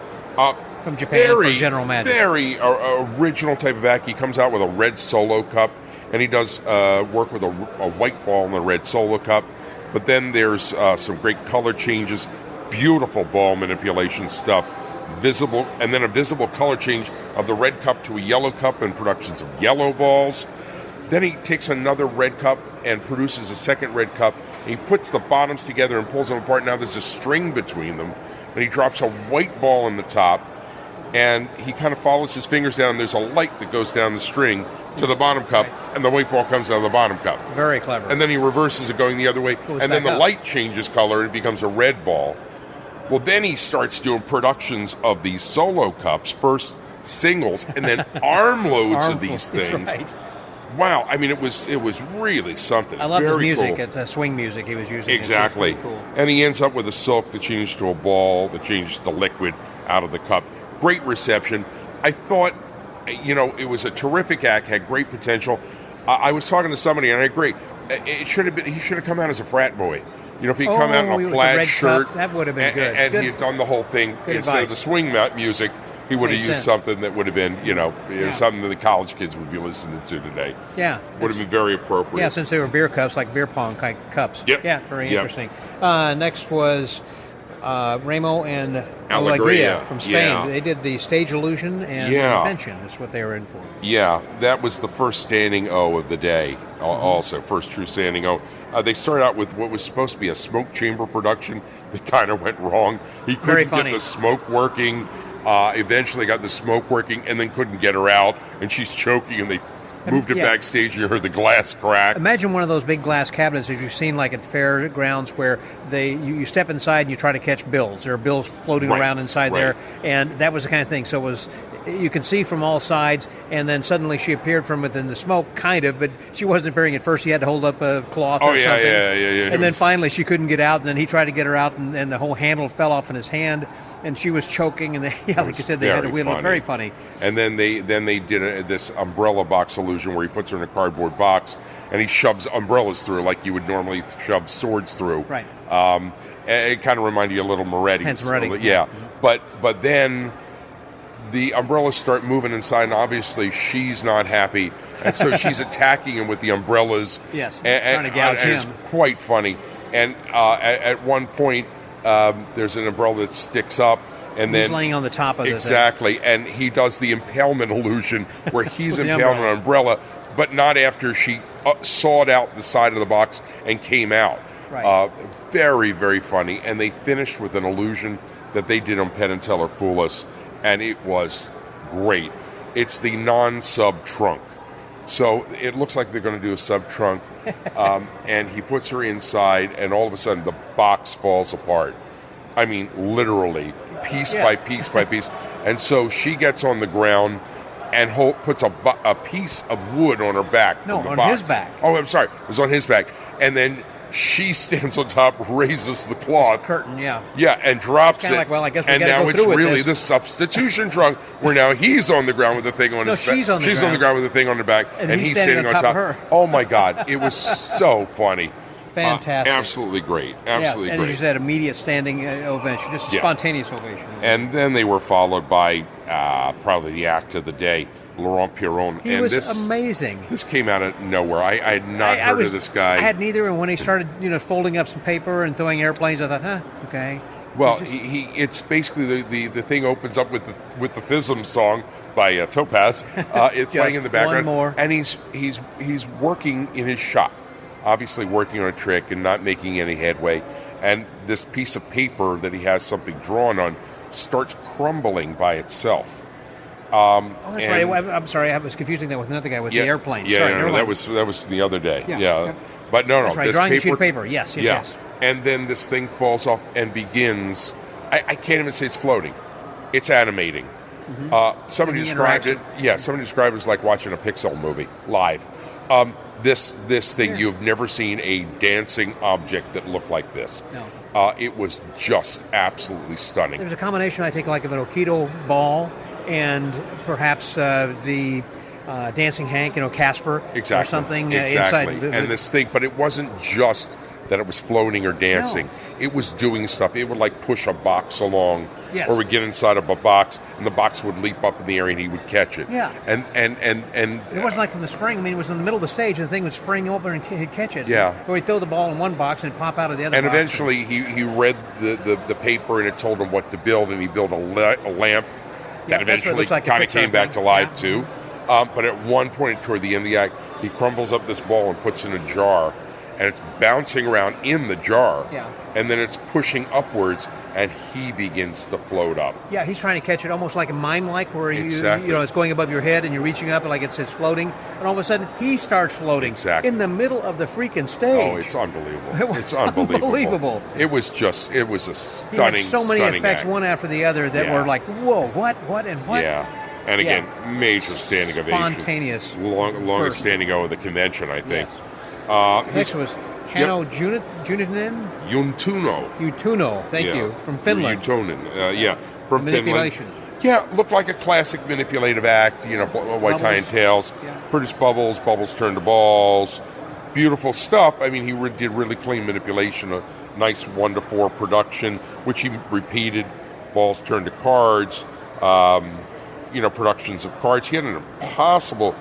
From Japan for General Magic. Very original type of act. He comes out with a red solo cup, and he does work with a white ball and a red solo cup. But then there's some great color changes, beautiful ball manipulation stuff, visible, and then a visible color change of the red cup to a yellow cup and productions of yellow balls. Then he takes another red cup and produces a second red cup. And he puts the bottoms together and pulls them apart. Now there's a string between them. And he drops a white ball in the top. And he kind of follows his fingers down. And there's a light that goes down the string to the bottom cup. And the white ball comes out of the bottom cup. Very clever. And then he reverses it going the other way. And then the light changes color and it becomes a red ball. Well, then he starts doing productions of these solo cups. First singles and then armloads of these things. Right. wow, I mean, it was really something. I love his Very music. cool. It's swing music he was using. Exactly. It's pretty cool. And he ends up with a silk that changed to a ball, that changed to liquid out of the cup. Great reception. I thought, it was a terrific act, had great potential. I was talking to somebody, and I agree. He should have come out as a frat boy. If he'd come out in with a the plaid red shirt, cup, that would have been good. and Good. he had done the whole thing Good instead of advice. the swing music. He would have Makes used sense. something that would have been, something that the college kids would be listening to today. Yeah. Would have been very appropriate. Yeah, since they were beer cups, like beer pong kind cups. Yep. Yeah, very Yep. interesting. Next was Remo and Alegria. from Spain. Yeah. They did the stage illusion and Yeah. invention. That's what they were in for. Yeah, that was the first standing O of the day. Also, first true standing O. They started out with what was supposed to be a smoke chamber production that kind of went wrong. He Very couldn't funny. get the smoke working. Eventually got the smoke working, and then couldn't get her out, and she's choking, and they moved it yeah. backstage, and you heard the glass crack. Imagine one of those big glass cabinets that you've seen like at fairgrounds where you step inside and you try to catch bills. There are bills floating Right, around inside right. there, and that was the kind of thing. So it was, you can see from all sides, and then suddenly she appeared from within the smoke, kind of, but she wasn't appearing at first. She had to hold up a cloth Oh, or yeah, something. yeah. It And then was- finally she couldn't get out, and then he tried to get her out, and the whole handle fell off in his hand, and she was choking, and like you said, they had to wheel it. Very funny. And then they did this umbrella box illusion where he puts her in a cardboard box and he shoves umbrellas through like you would normally shove swords through. Right. And it kind of reminded you a little Moretti. Hence Moretti. Yeah. But then the umbrellas start moving inside, and obviously she's not happy, and so she's attacking him with the umbrellas. Yes, and, trying to gouge and it's him. quite funny. And at one point, there's an umbrella that sticks up, and He's then laying on the top of the thing. exactly, and he does the impalement illusion where he's With the impaled on an umbrella, but not after she sawed out the side of the box and came out. Right. Very, very funny, and they finished with an illusion that they did on Penn and Teller Fool Us, and it was great. It's the non-sub trunk. So it looks like they're going to do a sub trunk, and he puts her inside, and all of a sudden the box falls apart. I mean, literally, piece by piece by piece. And so she gets on the ground and puts a piece of wood on her back. No, from the on box. his back. Oh, I'm sorry. It was on his back. And then she stands on top, raises the cloth. Curtain, yeah. Yeah, and drops kinda it. like, well, I guess we and gotta now go it's through with really this. the substitution trunk, where now he's on the ground with the thing on No, his back. she's on the on the ground. ground with the thing on her back, And and he's he's standing standing on on top of top. her. Oh my God, it was so funny. Fantastic. Absolutely great. Absolutely and great. as you said, immediate standing ovation, just a Yeah. spontaneous ovation. And then they were followed by probably the act of the day, Laurent Piron. He and was this amazing. This came out of nowhere. I had not heard of this guy. I had neither, and when he started, folding up some paper and throwing airplanes, I thought, okay. Well, Just- it's basically the thing opens up with the FISM song by Topas. It's playing in the background, one more. and he's working in his shop, obviously working on a trick and not making any headway. And this piece of paper that he has something drawn on starts crumbling by itself. Oh, that's right. I'm sorry, I was confusing that with another guy with the airplane. Yeah, sorry, no, never that mind. was the other day. Yeah. Yeah. But no, That's right, this drawing a sheet of paper. Yes. And then this thing falls off and begins. I can't even say it's floating; it's animating. Somebody And he described interacts it. Yeah, somebody described it as like watching a Pixar movie live. This thing, you've never seen a dancing object that looked like this. No. It was just absolutely stunning. There's a combination, I think, like of an Aikido ball and perhaps the Dancing Hank, Casper, Exactly. or something exactly. inside. And this thing, but it wasn't just that it was floating or dancing. It was doing stuff. It would like push a box along, Yes. or would get inside of a box, and the box would leap up in the air, and he would catch it. Yeah. And It wasn't like from the spring. I mean, it was in the middle of the stage, and the thing would spring open and he'd catch it. Yeah. Or he'd throw the ball in one box and it'd pop out of the other And box. eventually, he read the paper, and it told him what to build, and he built a lamp Yeah, that that's what it eventually looks like, a kind of Pixar came back to thing. life Yeah. too. But at one point toward the end of the act, he crumbles up this ball and puts it in a jar, and it's bouncing around in the jar. Yeah. And then it's pushing upwards, and he begins to float up. Yeah, he's trying to catch it almost like a mime-like, where Exactly. it's going above your head and you're reaching up like it's floating, and all of a sudden he starts floating Exactly. in the middle of the freaking stage. Oh, it's unbelievable! It was It's unbelievable. unbelievable. It was a He had stunning, so many stunning effects, act. one after the other, that Yeah. were like, whoa, what, and what? Yeah. And again, major standing ovation. Spontaneous. Longest burst. standing O of the convention, I think. Yes. Next was Hanno Juninen? Juntuno. Thank you. From Finland. Juntunen, from Manipulation. Finland. Yeah, looked like a classic manipulative act, white tie and tails, produce bubbles turn to balls, beautiful stuff. I mean, he did really clean manipulation, a nice 1-4 production, which he repeated, balls turned to cards, productions of cards. He had an impossible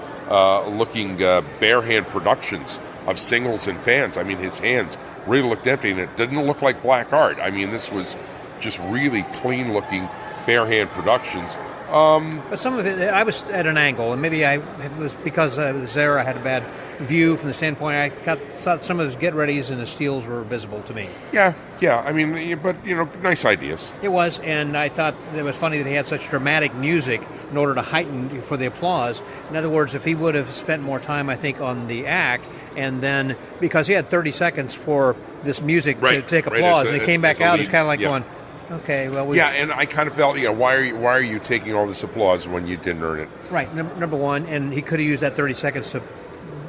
looking bare hand productions of singles and fans. I mean, his hands really looked empty, and it didn't look like black art. I mean, this was just really clean looking bare hand productions. But some of it, I was at an angle, and maybe it was because Zara had a bad view from the standpoint. I thought some of his get-readies and the steals were visible to me. Yeah. I mean, but, nice ideas. It was, and I thought it was funny that he had such dramatic music in order to heighten for the applause. In other words, if he would have spent more time, I think, on the act, and then, because he had 30 seconds for this music to take applause, and he came back out, it's kind of like going, okay, well, and I kind of felt, why are you taking all this applause when you didn't earn it? Right, number one, and he could have used that 30 seconds to,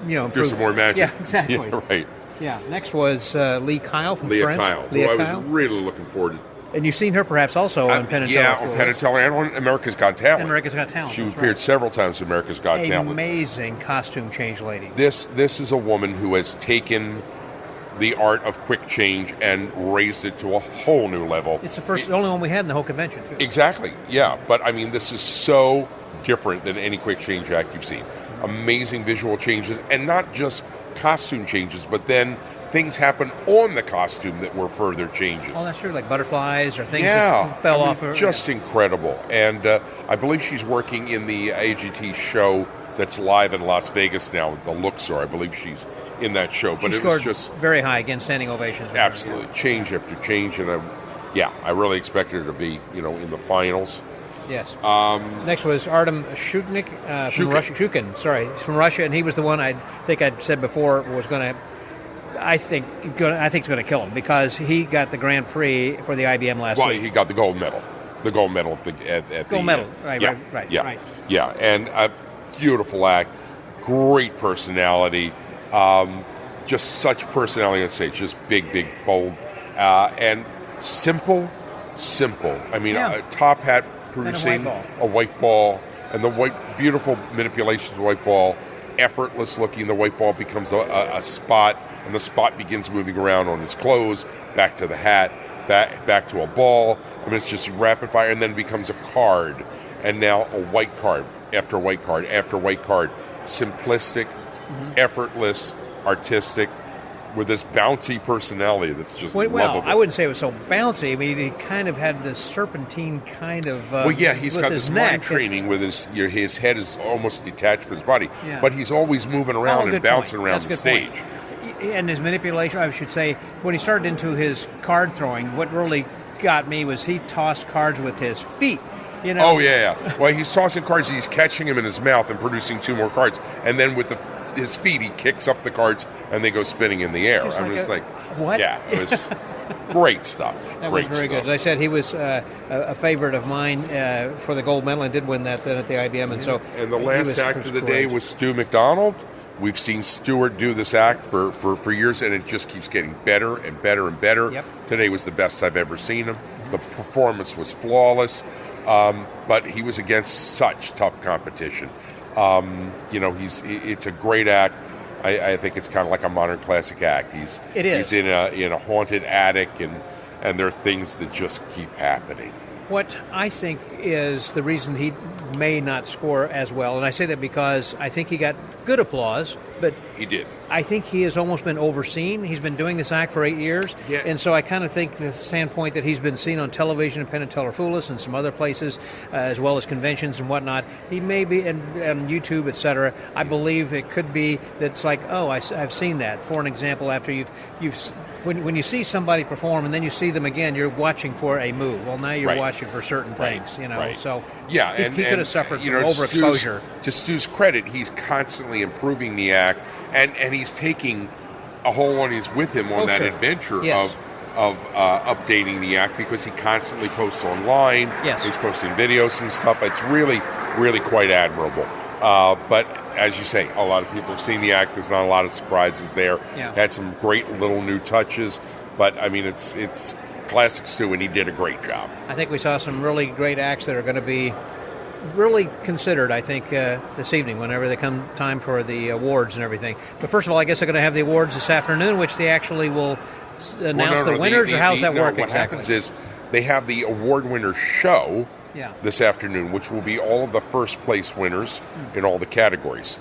do some more magic. Yeah, exactly. Yeah, right. Yeah. Next was Lee Kyle from Leah Friends. Kyle, who I was really looking forward to. And you've seen her perhaps also on Penn and Teller. Yeah, on Penn and Teller and on America's Got Talent. She appeared several times in America's Got Talent. Amazing costume change lady. This is a woman who has taken the art of quick change and raised it to a whole new level. It's the only one we had in the whole convention, too. Exactly, yeah. But, I mean, this is so different than any quick change act you've seen. Amazing visual changes, and not just costume changes, but then things happen on the costume that were further changes. Oh, that's true, like butterflies or things that fell off. Just incredible. And I believe she's working in the AGT show that's live in Las Vegas now, the Luxor. I believe she's in that show. But it was just very high, again, standing ovations. Absolutely. Change after change. And I really expected her to be, in the finals. Yes. Next was Artem Shuknik from Russia. Shukin, sorry, from Russia, and he was the one I think I'd said before was going to. I think it's going to kill him because he got the Grand Prix for the IBM last week. Well, he got the gold medal. The gold medal at the gold medal. Right. Yeah, and a beautiful act, great personality, just such personality on stage, just big, bold, and simple. I mean, top hat. Producing a white ball, and the beautiful manipulations of the white ball, effortless looking. The white ball becomes a spot, and the spot begins moving around on his clothes, back to the hat, back to a ball. I mean, it's just rapid fire, and then it becomes a card, and now a white card after white card after white card. Simplistic, effortless, artistic, with this bouncy personality that's just lovable. I wouldn't say it was so bouncy. I mean, he kind of had this serpentine kind of. He's got this mind training with his head is almost detached from his body, but he's always moving around and bouncing around the stage. And his manipulation, I should say, when he started into his card throwing, what really got me was he tossed cards with his feet. Oh yeah. Well, he's tossing cards. He's catching them in his mouth and producing 2 more cards, and then with his feet, he kicks up the cards, and they go spinning in the air. It's like, what? Yeah, it was great stuff. That was very good. As I said, he was a favorite of mine for the gold medal and did win that then at the IBM. And the last act of the day was Stu McDonald. We've seen Stewart do this act for years, and it just keeps getting better and better and better. Yep. Today was the best I've ever seen him. The performance was flawless, but he was against such tough competition. It's a great act. I think it's kind of like a modern classic act. He's in a haunted attic, and there are things that just keep happening. What I think is the reason he may not score as well, and I say that because I think he got good applause, but he did. I think he has almost been overseen. He's been doing this act for 8 years, and so I kind of think the standpoint that he's been seen on television in Penn and Teller Foolis and some other places, as well as conventions and whatnot. He may be and YouTube, etc. I believe it could be that it's like, oh, I've seen that. For an example, after when you see somebody perform and then you see them again, you're watching for a move. Well, now you're watching for certain things, So yeah, he could have suffered from overexposure. To Stu's credit, he's constantly improving the act, and he's taking a whole audience with him on that adventure updating the act because he constantly posts online. Yes. He's posting videos and stuff. It's really, really quite admirable. But as you say, a lot of people have seen the act. There's not a lot of surprises there. Yeah. Had some great little new touches. But, I mean, it's classic Stu, and he did a great job. I think we saw some really great acts that are going to be really considered, I think, this evening whenever they come time for the awards and everything. But first of all, I guess they're going to have the awards this afternoon, which they actually will announce the winners, or how's that work what exactly? Happens is they have the award winner show Yeah. this afternoon, which will be all of the first place winners in all the categories.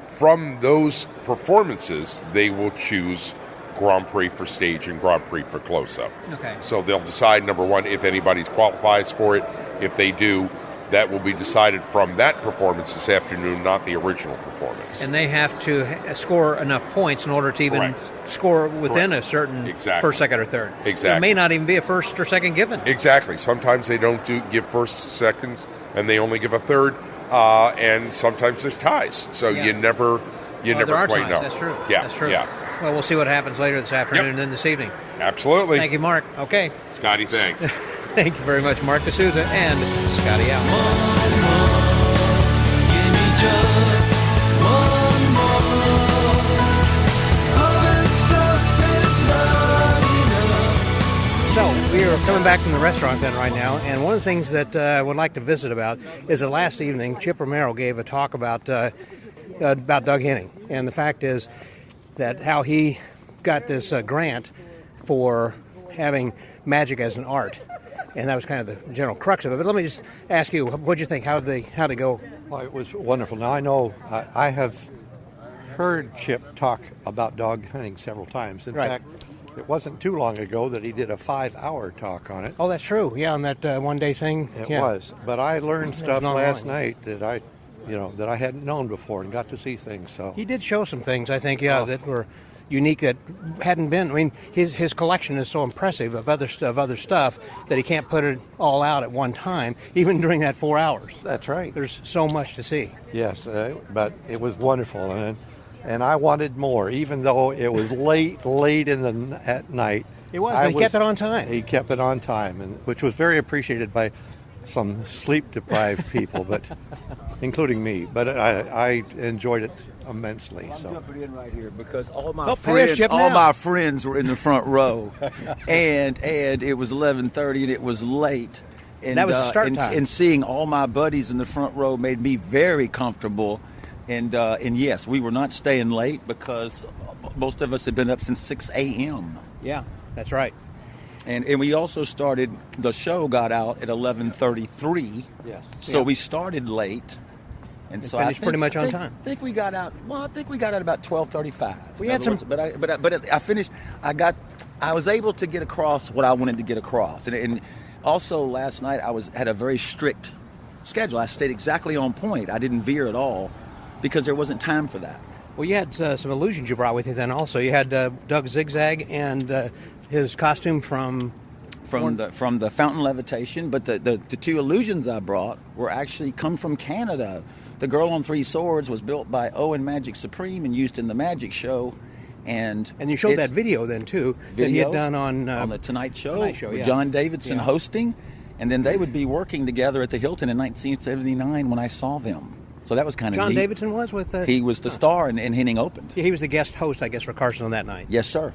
From those performances, they will choose Grand Prix for stage and Grand Prix for close-up. Okay. So they'll decide, number one, if anybody qualifies for it. If they do, that will be decided from that performance this afternoon, not the original performance. And they have to score enough points in order to even score within a certain first, second, or third. Exactly. It may not even be a first or second given. Exactly. Sometimes they don't give first, seconds, and they only give a third, and sometimes there's ties. So you never there are quite ties. know. That's true. Yeah, That's true. yeah. Well, we'll see what happens later this afternoon and then this evening. Absolutely. Thank you, Mark. Okay. Scotty, thanks. Thank you very much, Marc DeSouza and Scotty Allen. Give me just one more. Other stuff is not enough. So, we are coming back from the restaurant then right now, and one of the things that I would like to visit about is that last evening, Chip Romero gave a talk about Doug Henning, and the fact is that how he got this grant for having magic as an art. And that was kind of the general crux of it. But let me just ask you, what did you think? How'd it go? Well, it was wonderful. Now, I know I have heard Chip talk about dog hunting several times. In fact, it wasn't too long ago that he did a 5-hour talk on it. Oh, that's true. Yeah, on that one-day thing. It was. But I learned stuff last night that I hadn't known before and got to see things. So he did show some things, I think, that were unique that hadn't been. I mean, his collection is so impressive of other stuff that he can't put it all out at one time, even during that 4 hours. That's right. There's so much to see. Yes, but it was wonderful, and I wanted more, even though it was late at night. It was, but he kept it on time. He kept it on time, which was very appreciated by some sleep-deprived people, but including me. But I enjoyed it immensely. I'm so. jumping in right here because all my friends were in the front row, and it was 11:30 and it was late. And that was the start time. And seeing all my buddies in the front row made me very comfortable. And yes, we were not staying late because most of us had been up since 6 a.m. Yeah, that's right. And we also started, the show got out at 11:33. Yes. So we started late. And so finished pretty much on time. I think we got out about 12:35. We had some, but I finished. I was able to get across what I wanted to get across, and also last night I had a very strict schedule. I stayed exactly on point. I didn't veer at all because there wasn't time for that. Well, you had some illusions you brought with you then. Also, you had Doug Zigzag and his costume from the fountain levitation, but the two illusions I brought were actually come from Canada. The Girl on Three Swords was built by Owen Magic Supreme and used in the Magic Show, and you showed that video then too that he had done on the Tonight Show with John Davidson hosting, and then they would be working together at the Hilton in 1979 when I saw them. So that was kind of John neat. Davidson was with he was the star, and Henning opened. Yeah, he was the guest host, I guess, for Carson on that night. Yes, sir.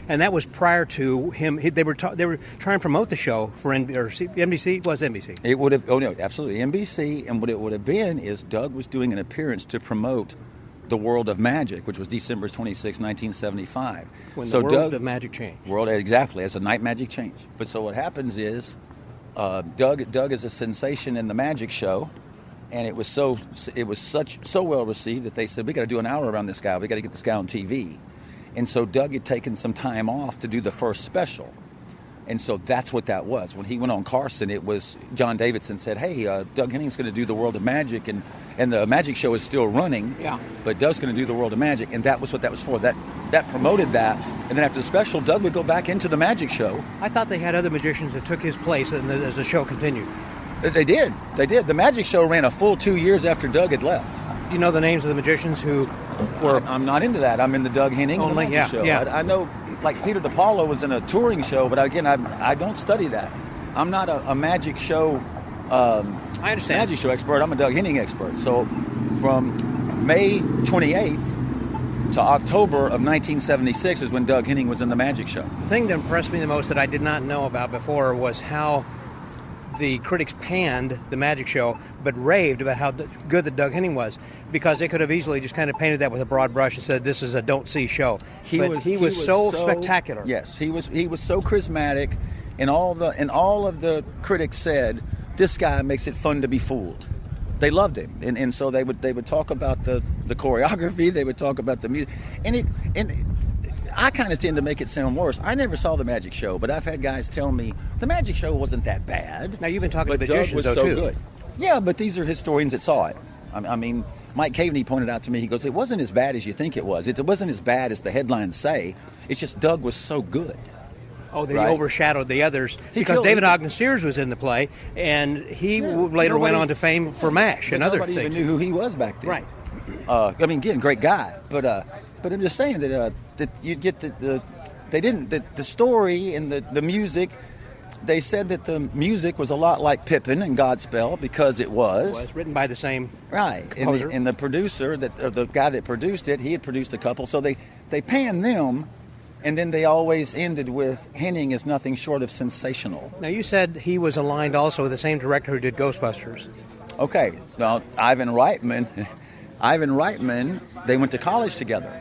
And that was prior to him. They were trying to promote the show for NBC. It was NBC. It would have. Oh no, absolutely NBC. And what it would have been is Doug was doing an appearance to promote the World of Magic, which was December 26, 1975. When the World of Magic changed. Exactly, as a night magic changed. But so what happens is, Doug is a sensation in the magic show, and it was so well received that they said, we got to do an hour around this guy. We got to get this guy on TV. And so Doug had taken some time off to do the first special. And so that's what that was. When he went on Carson, it was John Davidson said, hey, Doug Henning's going to do the World of Magic, and the magic show is still running. Yeah. But Doug's going to do the World of Magic, and that was what that was for. That promoted that. And then after the special, Doug would go back into the magic show. I thought they had other magicians that took his place as the show continued. They did. The magic show ran a full 2 years after Doug had left. Do you know the names of the magicians who were... I'm not into that. I'm in the Doug Henning only magic show. Yeah. I know like Peter DePaulo was in a touring show, but again, I don't study that. I'm not a magic show. I understand. Magic show expert. I'm a Doug Henning expert. So from May 28th to October of 1976 is when Doug Henning was in the magic show. The thing that impressed me the most that I did not know about before was how the critics panned the magic show, but raved about how good that Doug Henning was, because they could have easily just kind of painted that with a broad brush and said this is a don't see show. He was so spectacular. Yes, he was so charismatic, and all of the critics said this guy makes it fun to be fooled. They loved him, and so they would talk about the choreography, they would talk about the music, and I kind of tend to make it sound worse. I never saw the magic show, but I've had guys tell me the magic show wasn't that bad. Now, you've been talking to magicians, was though, so too. Good. Yeah, but these are historians that saw it. I mean, Mike Caveney pointed out to me, he goes, it wasn't as bad as you think it was. It wasn't as bad as the headlines say. It's just Doug was so good. Oh, they overshadowed the others because David Ogden Sears was in the play, and he later went on to fame for MASH and other things. Nobody even knew who he was back then. Right. I mean, again, great guy, but I'm just saying that you'd get the story and the music. They said that the music was a lot like Pippin and Godspell because it was. It was written by the same composer. And the producer, the guy that produced it, he had produced a couple. So they panned them, and then they always ended with Henning is nothing short of sensational. Now, you said he was aligned also with the same director who did Ghostbusters. Okay. Well, Ivan Reitman, they went to college together.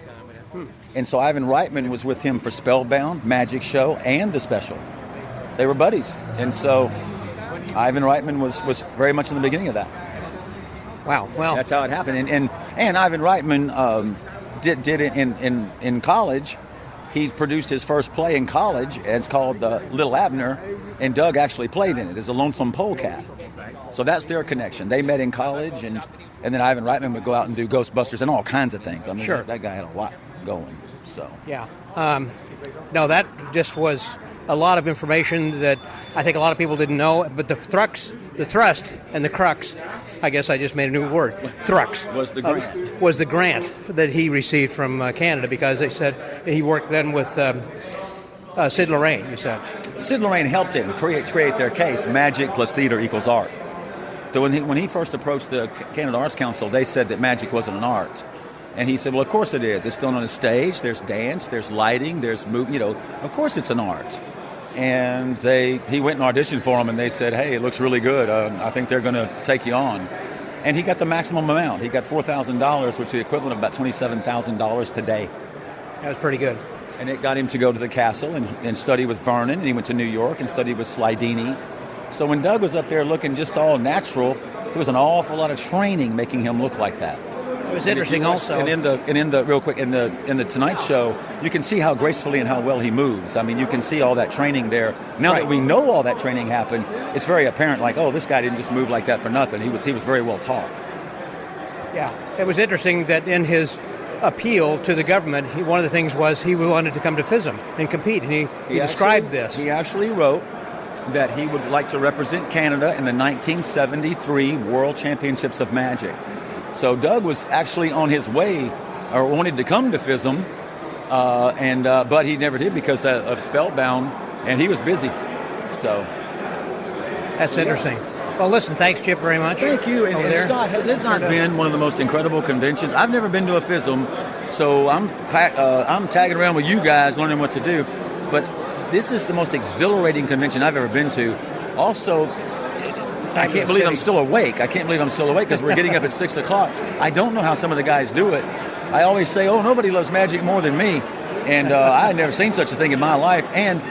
And so Ivan Reitman was with him for Spellbound, Magic Show, and the special. They were buddies. And so Ivan Reitman was very much in the beginning of that. Wow. Well, that's how it happened. And Ivan Reitman did it in college. He produced his first play in college. It's called Little Abner, and Doug actually played in it as a lonesome polecat. So that's their connection. They met in college, and then Ivan Reitman would go out and do Ghostbusters and all kinds of things. I mean, sure. That guy had a lot going. So yeah. No, that just was a lot of information that I think a lot of people didn't know. But the thrust, and the crux, I guess I just made a new word. Thrux was the grant that he received from Canada, because they said he worked then with Sid Lorraine. You said Sid Lorraine helped him create their case. Magic plus theater equals art. So when he first approached the Canada Arts Council, they said that magic wasn't an art. And he said, well, of course it is. It's done on a stage. There's dance. There's lighting. There's movement. Of course it's an art. And he went and auditioned for them, and they said, hey, it looks really good. I think they're going to take you on. And he got the maximum amount. He got $4,000, which is the equivalent of about $27,000 today. That was pretty good. And it got him to go to the castle and study with Vernon. And he went to New York and studied with Slidini. So when Doug was up there looking just all natural, there was an awful lot of training making him look like that. It was interesting also. And in the Tonight Show, you can see how gracefully and how well he moves. I mean, you can see all that training there. Now that we know all that training happened, it's very apparent, like, oh, this guy didn't just move like that for nothing. He was very well taught. Yeah. It was interesting that in his appeal to the government, one of the things was he wanted to come to FISM and compete, and he described this. He actually wrote that he would like to represent Canada in the 1973 World Championships of Magic. So Doug was actually on his way, or wanted to come to FISM, but he never did because of Spellbound, and he was busy. So that's interesting. Well, listen, thanks, Chip, very much. Thank you. And Scott, has it not been one of the most incredible conventions? I've never been to a FISM, so I'm tagging around with you guys, learning what to do. But this is the most exhilarating convention I've ever been to. Also, I can't believe I'm still awake. Because we're getting up at 6 o'clock. I don't know how some of the guys do it. I always say, oh, nobody loves magic more than me. And I had never seen such a thing in my life. And,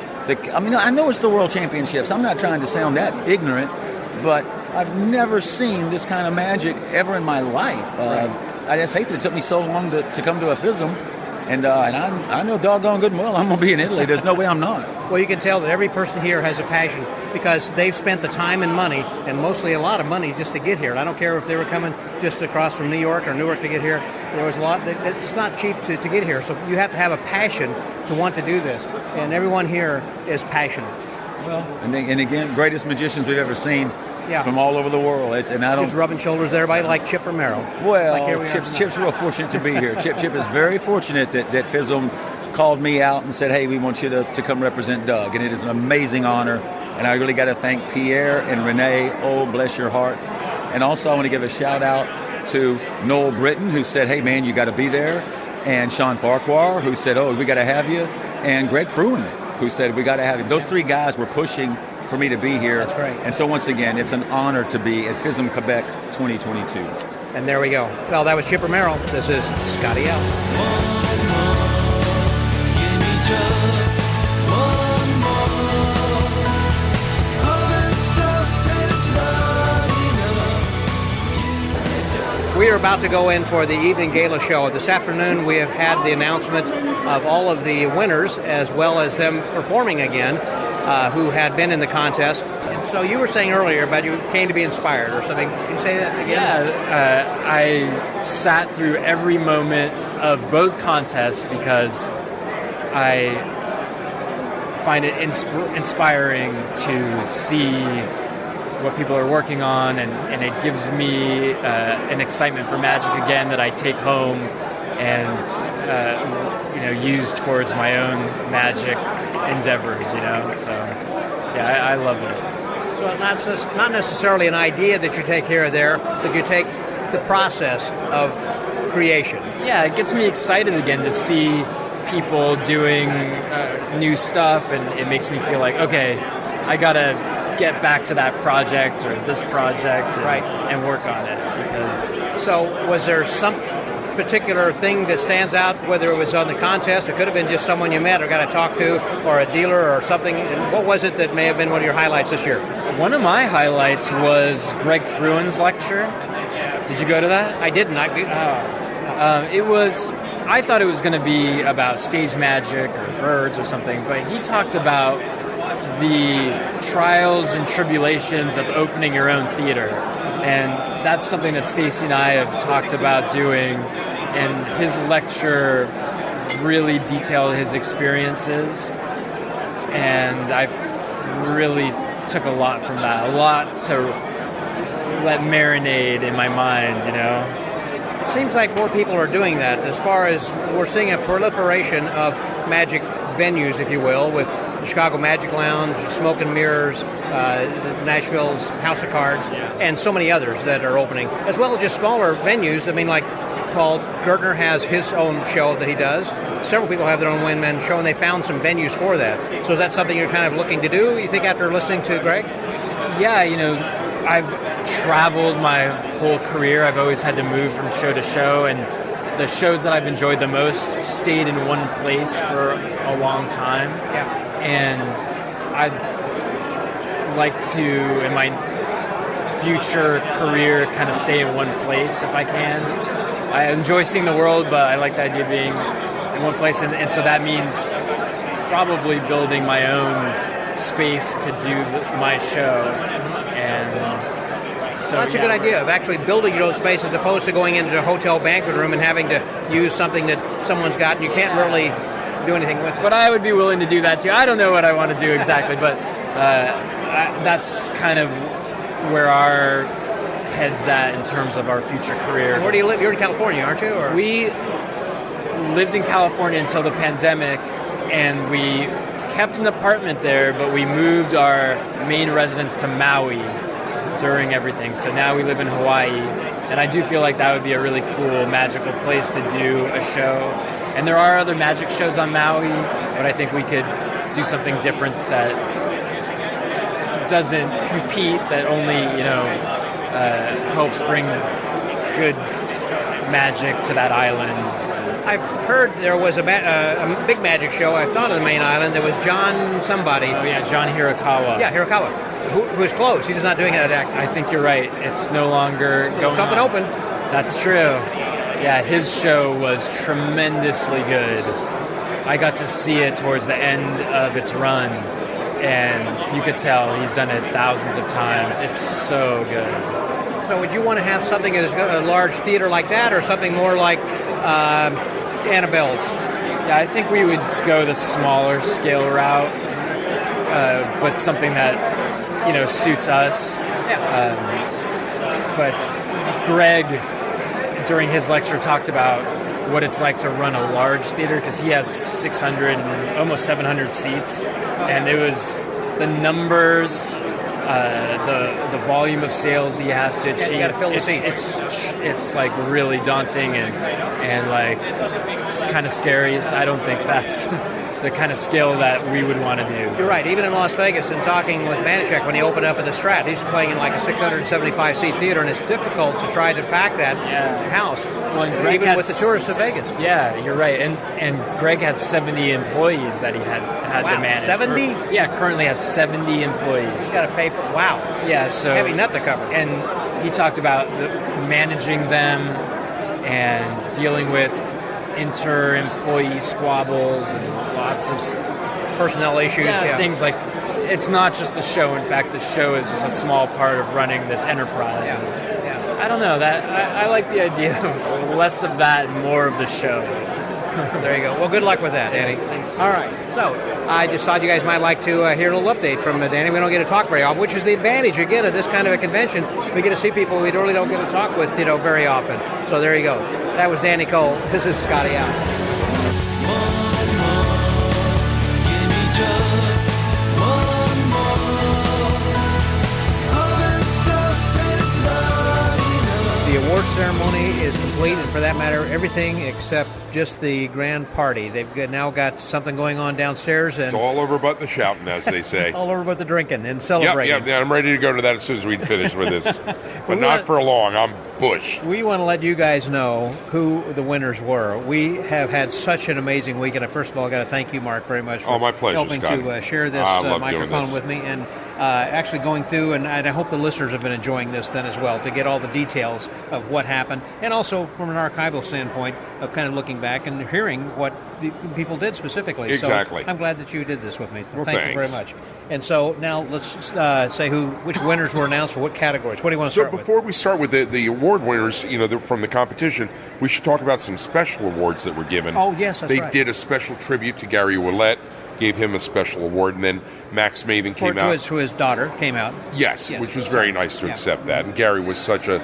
I know it's the World Championships. I'm not trying to sound that ignorant, but I've never seen this kind of magic ever in my life. I just hate that it took me so long to come to a FISM. And I know doggone good and well I'm going to be in Italy. There's no way I'm not. Well, you can tell that every person here has a passion because they've spent the time and money, and mostly a lot of money, just to get here. And I don't care if they were coming just across from New York or Newark to get here. There was a lot. It's not cheap to get here. So you have to have a passion to want to do this. And everyone here is passionate. Well, and again, greatest magicians we've ever seen from all over the world. Just rubbing shoulders there by like Chip Romero. Well, Chip's real fortunate to be here. Chip is very fortunate that FISM called me out and said, hey, we want you to come represent Doug. And it is an amazing honor. And I really got to thank Pierre and Renee. Oh, bless your hearts. And also I want to give a shout out to Noel Britton, who said, hey, man, you got to be there. And Sean Farquhar, who said, oh, we got to have you. And Greg Fruin, who said, we got to have you. Those three guys were pushing for me to be here. That's great. And so once again, it's an honor to be at FISM Quebec 2022. And there we go. Well, that was Chip Romero. This is Scotty out. Give me just one more. All this stuff is not enough. We are about to go in for the evening gala show. This afternoon we have had the announcement of all of the winners as well as them performing again who had been in the contest. So you were saying earlier about you came to be inspired or something. Can you say that again? Yeah, I sat through every moment of both contests because I find it inspiring to see what people are working on, and it gives me an excitement for magic again that I take home and use towards my own magic endeavors. So yeah, I love it. So not necessarily an idea that you take here or there, but you take the process of creation. Yeah, it gets me excited again to see people doing new stuff, and it makes me feel like, okay, I gotta get back to that project or this project and work on it. So was there some particular thing that stands out, whether it was on the contest, it could have been just someone you met or got to talk to, or a dealer or something? And what was it that may have been one of your highlights this year? One of my highlights was Greg Fruin's lecture. Did you go to that? I didn't. I thought it was going to be about stage magic or birds or something, but he talked about the trials and tribulations of opening your own theater. And that's something that Stacy and I have talked about doing, and his lecture really detailed his experiences, and I really took a lot from that, a lot to let marinate in my mind, It seems like more people are doing that, as far as we're seeing a proliferation of magic venues, if you will, with the Chicago Magic Lounge, Smoke and Mirrors, Nashville's House of Cards, and so many others that are opening, as well as just smaller venues. I mean, like Paul Gertner has his own show that he does. Several people have their own one-man show, and they found some venues for that. So is that something you're kind of looking to do, you think, after listening to Greg? Yeah, I've traveled my whole career. I've always had to move from show to show, and the shows that I've enjoyed the most stayed in one place for a long time. Yeah. And I'd like to, in my future career, kind of stay in one place if I can. I enjoy seeing the world, but I like the idea of being in one place, and so that means probably building my own space to do my show. And so that's a good idea, of actually building your own space as opposed to going into a hotel banquet room and having to use something that someone's got and you can't really do anything with it. But I would be willing to do that too. I don't know what I want to do exactly, but that's kind of where our head's at in terms of our future career. And where do you live? You're in California, aren't you? Or? We lived in California until the pandemic, and we kept an apartment there, but we moved our main residence to Maui during everything. So now we live in Hawaii, and I do feel like that would be a really cool, magical place to do a show. And there are other magic shows on Maui, but I think we could do something different that doesn't compete, that only, helps bring good magic to that island. I've heard there was a big magic show, I thought, on the main island. There was John somebody. Oh, yeah, John Hirakawa. Yeah, Hirakawa, who is closed. He's just not doing that act. I think you're right. It's no longer going something on. open. That's true. Yeah, his show was tremendously good. I got to see it towards the end of its run, and you could tell he's done it thousands of times. It's so good. So would you want to have something as a large theater like that, or something more like Annabelle's? Yeah, I think we would go the smaller scale route, but something that, suits us. Yeah. But Greg, during his lecture, talked about what it's like to run a large theater, because he has 600 and almost 700 seats, and it was the numbers, the volume of sales he has to achieve. You got to fill the seats. It's like really daunting and like it's kind of scary. I don't think that's the kind of skill that we would want to do. You're right. Even in Las Vegas, and talking with Manischek when he opened up at the Strat, he's playing in like a 675-seat theater, and it's difficult to try to pack that house. Well, Greg even had with the tourists of Vegas. Yeah, you're right. And Greg had 70 employees that he had to manage. 70? Currently has 70 employees. He's got to pay for. Wow. Yeah, so heavy nut to cover. And he talked about managing them and dealing with inter-employee squabbles and lots of personnel issues. Things like, it's not just the show. In fact, the show is just a small part of running this enterprise. I don't know, that I like the idea of less of that and more of the show. There you go. Well, good luck with that, Danny. Thanks. All right. So I just thought you guys might like to hear a little update from Danny. We don't get to talk very often, which is the advantage, again, of this kind of a convention. We get to see people we really don't get to talk with, very often. So there you go. That was Danny Cole. This is Scotty out. Give me just one more. Other stuff is not enough. The award ceremony is complete, and for that matter, everything except just the grand party. They've now got something going on downstairs, and It's all over but the shouting, as they say. all over but the drinking and celebrating. Yeah, I'm ready to go to that as soon as we finish with this. But not for long. I'm Bush. We want to let you guys know who the winners were. We have had such an amazing week, and first of all, I got to thank you, Mark, very much for my pleasure, helping Scotty. to share this I love doing microphone this. with me, and actually going through, and I hope the listeners have been enjoying this then as well, to get all the details of what happened, and also from an archival standpoint of kind of looking back and hearing what the people did specifically. Exactly. So I'm glad that you did this with me. Well, thank you very thanks. much. And so now let's say which winners were announced for what categories. What do you want to So start with? before we start with the award winners, from the competition, we should talk about some special awards that were given. Oh, yes, that's They right. did a special tribute to Gary Ouellette, gave him a special award, and then Max Maven came out. To his daughter came out. Yes, which was very nice to accept that. And Gary was such a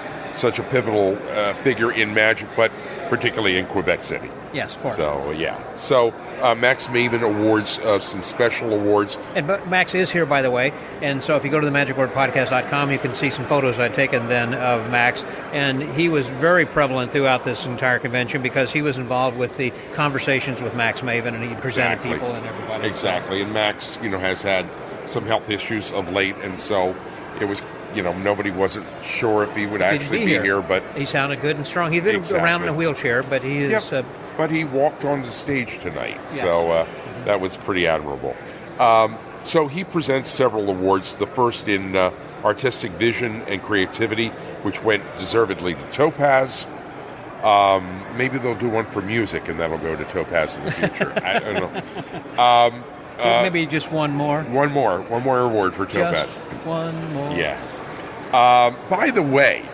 pivotal figure in Magic, but particularly in Quebec City. Yes, of course. So, yeah. So, Max Maven awards, some special awards. And Max is here, by the way, and so if you go to the magicwordpodcast.com, you can see some photos I'd taken then of Max, and he was very prevalent throughout this entire convention because he was involved with the conversations with Max Maven, and he presented people and everybody. Exactly, and Max, has had some health issues of late, and so it was, nobody wasn't sure if he would actually be here, but he sounded good and strong. He'd been around in a wheelchair, but he is... but he walked on the stage tonight, so that was pretty admirable. So he presents several awards, the first in artistic vision and creativity, which went deservedly to Topas. Maybe they'll do one for music, and that'll go to Topas in the future. I don't know. Maybe just one more. One more award for Topas. Just one more. Yeah. By the way,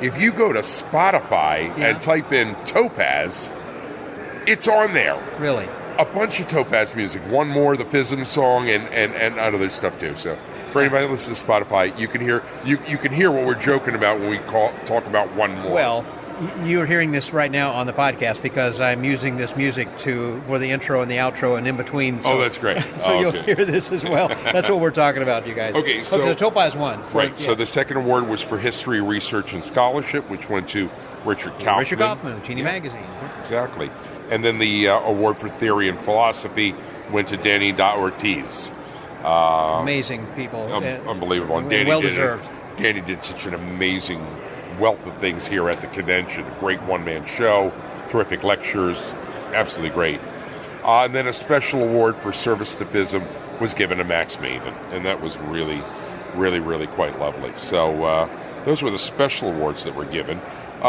if you go to Spotify and type in Topaz, it's on there. Really? A bunch of Topaz music. One more, the FISM song, and other stuff too. So for anybody that listens to Spotify, you can hear what we're joking about when we talk about one more. Well, you're hearing this right now on the podcast because I'm using this music for the intro and the outro and in between. So, that's great. So you'll hear this as well. That's what we're talking about, you guys. Okay, so Topaz won. Right. So the second award was for history, research, and scholarship, which went to Richard Kaufman. Richard Kaufman, Genie Magazine. Exactly. And then the award for theory and philosophy went to Danny Ortiz. Amazing people. Unbelievable. And Well-deserved. Danny did such an amazing wealth of things here at the convention. A great one-man show, terrific lectures, absolutely great. And then a special award for service to FISM was given to Max Maven, and that was really, really, really quite lovely. So those were the special awards that were given.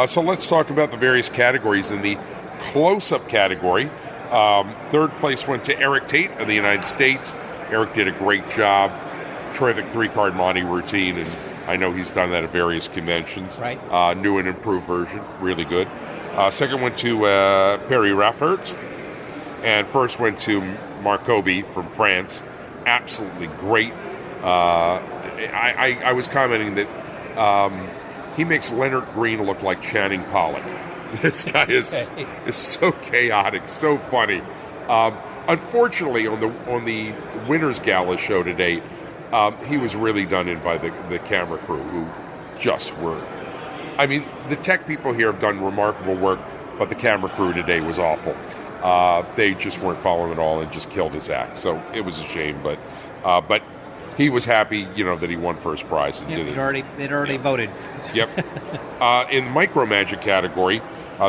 So let's talk about the various categories. In the close-up category, third place went to Eric Tate of the United States. Eric did a great job, terrific three-card Monty routine, and I know he's done that at various conventions. Right. New and improved version, really good. Second went to Perry Raffert, and first went to Marcobi from France. Absolutely great. I was commenting that he makes Leonard Green look like Channing Pollock. This guy is so chaotic, so funny. Unfortunately, on the Winners Gala show today, he was really done in by the camera crew, who just were. I mean, the tech people here have done remarkable work, but the camera crew today was awful. They just weren't following at all and just killed his act. So it was a shame, but he was happy, that he won first prize and did it. They'd already voted. Yep. In Micro Magic category,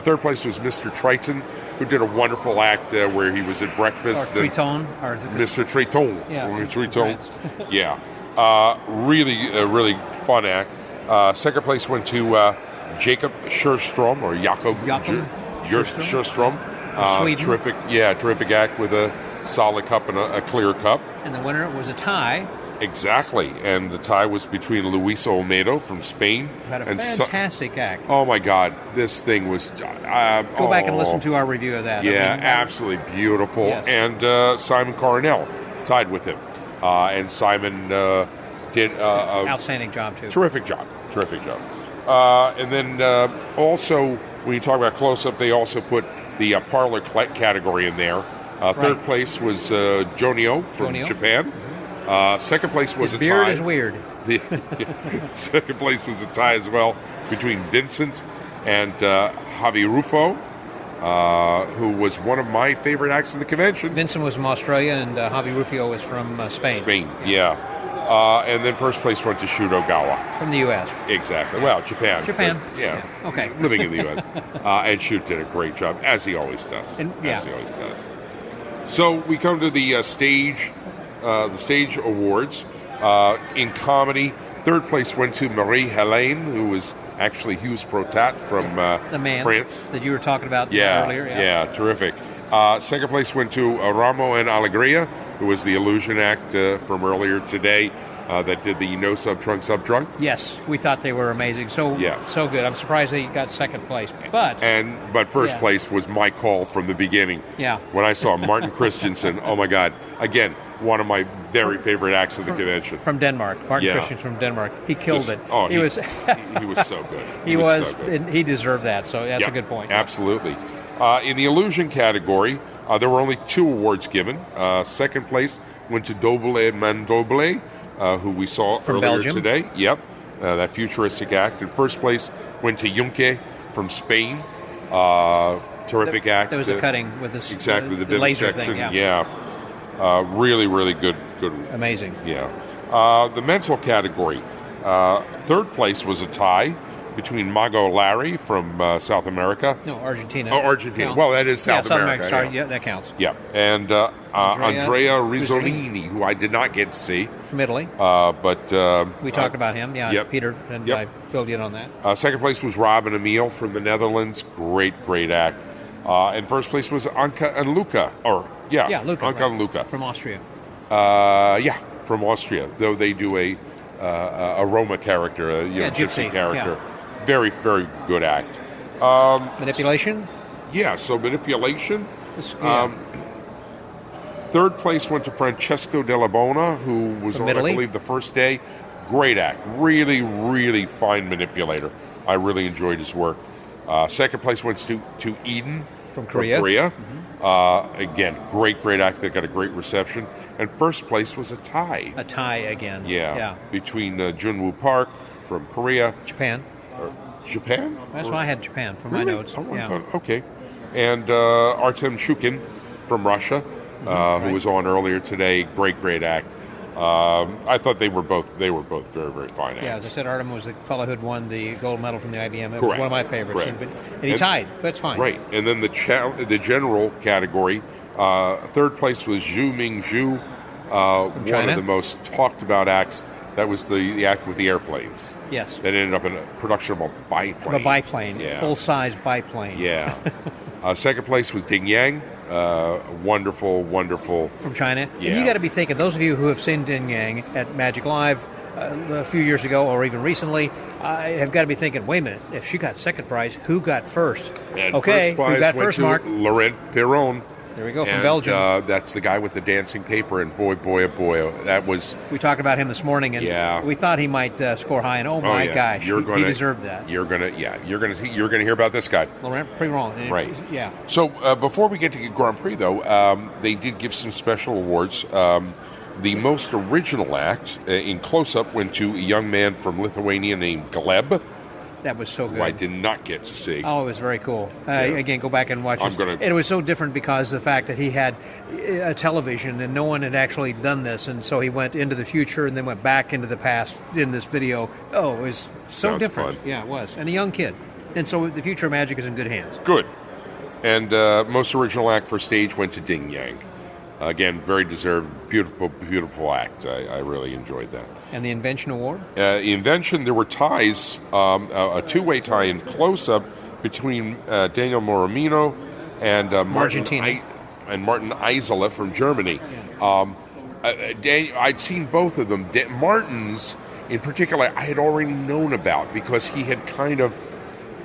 third place was Mr. Triton, who did a wonderful act where he was at breakfast. Or Triton. Mr. Triton. Yeah. Triton. Yeah. Really fun act. Second place went to Jacob Scherstrom, or Jakob Scherstrom. Sweden. Terrific act with a solid cup and a clear cup. And the winner was a tie. Exactly, and the tie was between Luis Olmedo from Spain Had a and fantastic act. Oh my God, this thing was. Go back and listen to our review of that. Yeah, absolutely beautiful. Yes. And Simon Coronel tied with him, and Simon did outstanding job too. Terrific job. And then also, when you talk about close-up, they also put the parlor category in there. Third place was Jonio from Japan. Second place was His a beard tie. is weird. Second place was a tie as well between Vincent and Javi Rufo, who was one of my favorite acts of the convention. Vincent was from Australia, and Javi Rufio was from Spain. Spain, yeah. And then first place went to Shudo Gawa. From the U.S. Exactly. Well, Japan. Japan. But, yeah. Okay. Living in the U.S. And Shute did a great job, as he always does. As he always does. So we come to the stage awards. In comedy, third place went to Marie-Helene, who was actually Hughes Protat from the man France. that you were talking about earlier. Yeah, terrific. Second place went to Ramo and Alegria, who was the illusion act from earlier today that did the no sub-trunk, sub-trunk. Yes, we thought they were amazing. So good. I'm surprised they got second place. But first place was my call from the beginning. Yeah. When I saw Martin Christensen, oh my God, again, one of my very favorite acts of the convention. From Denmark. Martin Christensen from Denmark. He killed it. Oh, he was he was so good. He was so good. And he deserved that. So that's a good point. Absolutely. In the illusion category, there were only 2 awards given. Second place went to Doble Mandoble, who we saw from earlier Belgium. today. Yep, that futuristic act. And first place went to Junke from Spain. Terrific act. There was a cutting with this the laser section. thing. Yeah. Really good. Amazing. Yeah. The mental category. Third place was a tie between Mago Larry from South America. No, Argentina. Oh, Argentina. Counts. Well, that is South America. Sorry, yeah, that counts. Yeah. And Andrea Rizzolini, who I did not get to see. From Italy. But we talked about him. Yeah, yep. Peter, and I filled you in on that. Second place was Rob and Emil from the Netherlands. Great act. And first place was Anka and Luca. Luca. Anka and Luca. From Austria. From Austria. Though they do a Roma character, a gypsy character. Yeah. Very good act. Manipulation? So manipulation. Third place went to Francesco Della Bona, who was on, I believe, the first day. Great act. Really fine manipulator. I really enjoyed his work. Second place went to Eden from Korea. Mm-hmm. Again, great act. They got a great reception. And first place was a tie. A tie again. Yeah. Between Junwoo Park from Korea. Japan? That's why I had Japan from my notes. Okay. And Artem Shukin from Russia, who was on earlier today. Great act. I thought they were both very fine acts. Yeah, as I said, Artem was the fellow who had won the gold medal from the IBM. It was Correct. one of my favorites. Correct. And he tied. That's fine. Right. And then the general category, third place was Zhu Ming Zhu, one of the most talked about acts. That was the act with the airplanes. Yes. That ended up in a production of a biplane. Of a biplane. Yeah. Full-size biplane. Yeah. Second place was Ding Yang. Wonderful. From China. Yeah. And you got to be thinking, those of you who have seen Ding Yang at Magic Live a few years ago or even recently, have got to be thinking, wait a minute, if she got second prize, who got first? And okay, first prize who got went first, to Mark? Laurent Perron There we go, from and, Belgium. That's the guy with the dancing paper, and boy, that was... We talked about him this morning, and we thought he might score high, and my gosh, he deserved that. You're gonna hear about this guy. Laurent Prigron. Right. Yeah. So before we get to Grand Prix, though, they did give some special awards. The most original act in close-up went to a young man from Lithuania named Gleb. That was so good. Who I did not get to see. Oh, it was very cool. Again, go back and watch it. And it was so different because of the fact that he had a television and no one had actually done this. And so he went into the future and then went back into the past in this video. Oh, it was so Sounds different. fun. Yeah, it was. And a young kid. And so the future of magic is in good hands. Good. And most original act for stage went to Ding Yang. Again, very deserved, beautiful act. I really enjoyed that. And the Invention Award? Invention, there were ties, a two-way tie in close-up between Daniel Moromino and Martin Isola from Germany. I'd seen both of them. Martin's, in particular, I had already known about because he had kind of,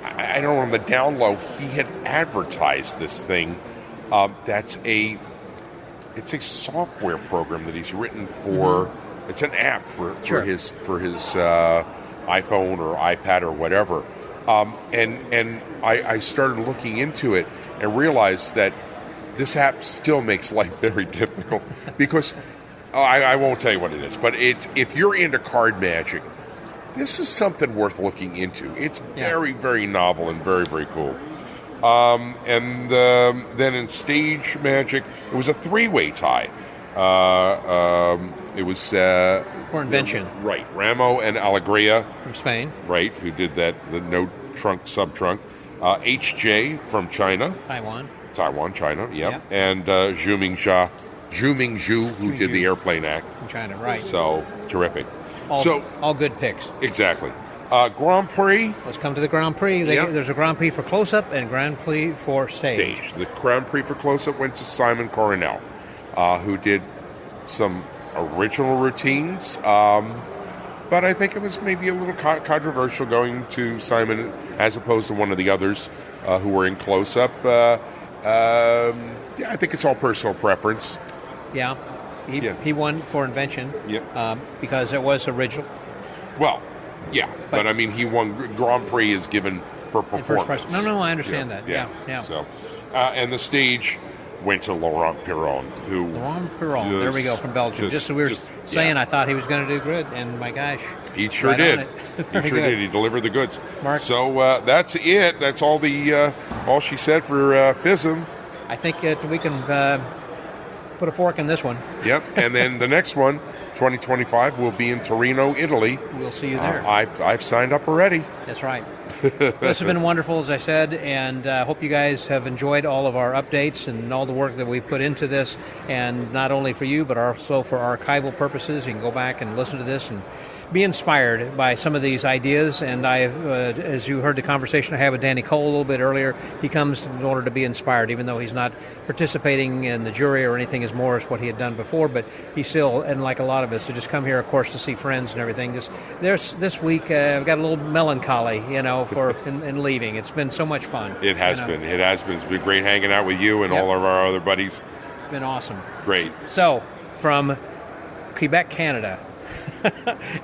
I don't know, on the down low, he had advertised this thing. It's a software program that he's written for. It's an app for his iPhone or iPad or whatever. And I started looking into it and realized that this app still makes life very difficult because I won't tell you what it is, but if you're into card magic, this is something worth looking into. It's very, very novel and very, very cool. And then in stage magic, it was a three-way tie. It was for Invention, right? Ramo and Alegria from Spain, right? Who did the no trunk sub trunk? HJ from China, Taiwan, China, yeah. And Zhu Mingzhu, who did the airplane act from China, right? So terrific. All good picks. Exactly. Grand Prix. Let's come to the Grand Prix. There's a Grand Prix for close-up and Grand Prix for stage. The Grand Prix for close-up went to Simon Coronel, who did some original routines, but I think it was maybe a little controversial going to Simon as opposed to one of the others who were in close-up. I think it's all personal preference. Yeah. He won for Invention because it was original. Well, yeah, but I mean, he won. Grand Prix is given for performance. No, I understand that. Yeah. So, and the stage went to Laurent Piron, there we go, from Belgium. Just as we were saying, I thought he was going to do good, and my gosh, he sure did. He sure did. He delivered the goods. Mark. So that's it. That's all all she said for FISM. I think we can put a fork in this one. Yep, and then the next one, 2025, will be in Torino, Italy. We'll see you there. I've signed up already. That's right. This has been wonderful, as I said, and hope you guys have enjoyed all of our updates and all the work that we put into this, and not only for you, but also for archival purposes. You can go back and listen to this and be inspired by some of these ideas. And as you heard the conversation I had with Danny Cole a little bit earlier, he comes in order to be inspired, even though he's not participating in the jury or anything as more as what he had done before. But he still, and like a lot of us, to just come here, of course, to see friends and everything. This week, I've got a little melancholy, in leaving. It's been so much fun. It has been. It has been. It's been great hanging out with you and all of our other buddies. It's been awesome. Great. So, from Quebec, Canada,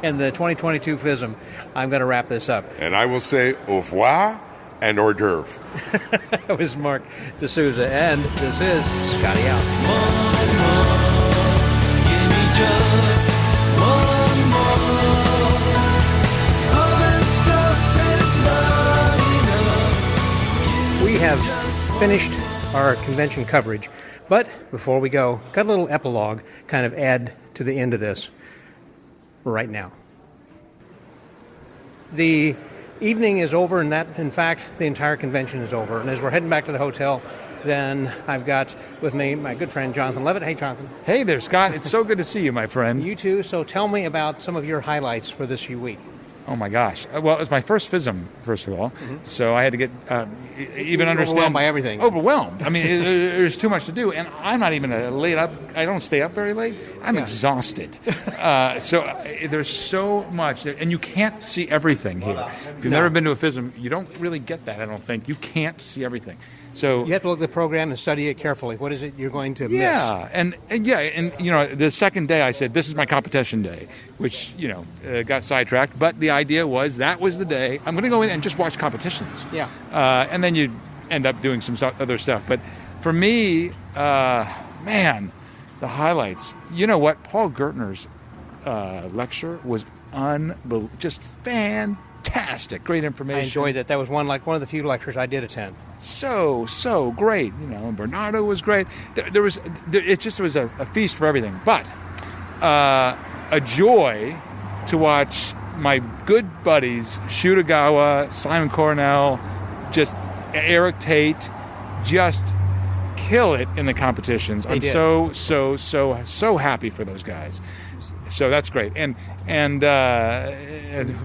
and the 2022 FISM, I'm going to wrap this up. And I will say au revoir and hors d'oeuvre. That was Marc DeSouza, and this is Scotty out. Give me just one more. All this stuff is not enough. We have finished our convention coverage, but before we go, got a little epilogue kind of add to the end of this right now. The evening is over, and that, in fact, the entire convention is over. And as we're heading back to the hotel, then I've got with me my good friend Jonathan Levit. Hey, Jonathan. Hey there, Scott. It's so good to see you, my friend. You too. So tell me about some of your highlights for this week. Oh, my gosh. Well, it was my first FISM, first of all, so I had to get even understand. Overwhelmed by everything. Overwhelmed. I mean, there's too much to do, and I'm not even late up. I don't stay up very late. I'm exhausted. So there's so much, and you can't see everything here. If you've never been to a FISM, you don't really get that, I don't think. You can't see everything. So you have to look at the program and study it carefully. What is it you're going to miss? Yeah, and the second day I said, this is my competition day, which, got sidetracked. But the idea was that was the day I'm going to go in and just watch competitions. Yeah. And then you end up doing some other stuff. But for me, man, the highlights. You know what? Paul Gertner's lecture was just fantastic. Great information. I enjoyed that. That was one of the few lectures I did attend. So great, and Bernardo was great. It was a feast for everything. But a joy to watch my good buddies Shutagawa, Simon Cornell, just Eric Tate, just kill it in the competitions. I'm so happy for those guys. So that's great, and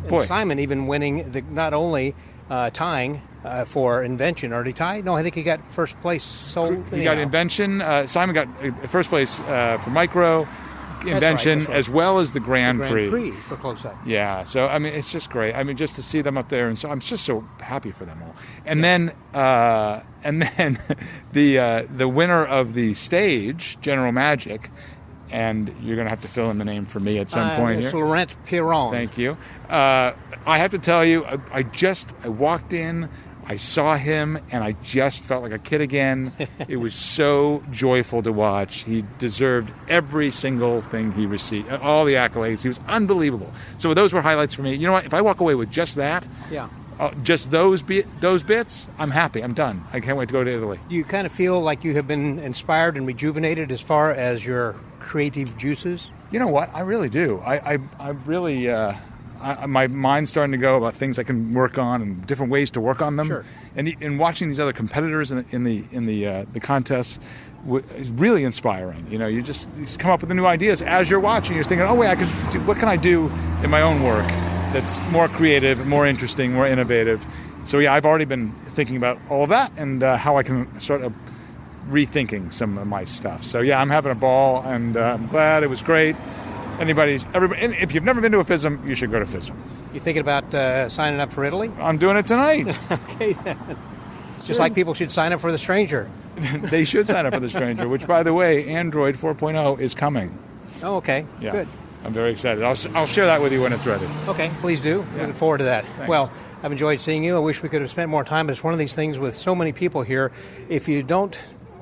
boy, Simon even winning not only tying for invention. Or did he tie? No, I think he got first place. He got invention. Simon got first place for micro invention, that's right. As well as the Grand Prix for close up. Yeah, so I mean, it's just great. I mean, just to see them up there, and so I'm just so happy for them all. And then the winner of the stage, General Magic. And you're going to have to fill in the name for me at some point It's here. Laurent Piron. Thank you. I have to tell you, I walked in, I saw him, and I just felt like a kid again. It was so joyful to watch. He deserved every single thing he received, all the accolades. He was unbelievable. So those were highlights for me. You know what? If I walk away with just that, just those bits, I'm happy. I'm done. I can't wait to go to Italy. Do you kind of feel like you have been inspired and rejuvenated as far as your creative juices? You know what? I really do. I really, my mind's starting to go about things I can work on and different ways to work on them. Sure. And watching these other competitors in the contests is really inspiring. You just come up with the new ideas as you're watching. You're thinking, what can I do in my own work that's more creative, more interesting, more innovative? So yeah, I've already been thinking about all of that and how I can sort of rethinking some of my stuff. So yeah, I'm having a ball, and I'm glad. It was great. Everybody, and if you've never been to a FISM, you should go to FISM. You thinking about signing up for Italy? I'm doing it tonight. Okay, then. Just like people should sign up for The Stranger. They should sign up for The Stranger, which, by the way, Android 4.0 is coming. Oh, okay. Yeah. Good. I'm very excited. I'll share that with you when it's ready. Okay, please do. Yeah. Looking forward to that. Thanks. Well, I've enjoyed seeing you. I wish we could have spent more time, but it's one of these things with so many people here. If you don't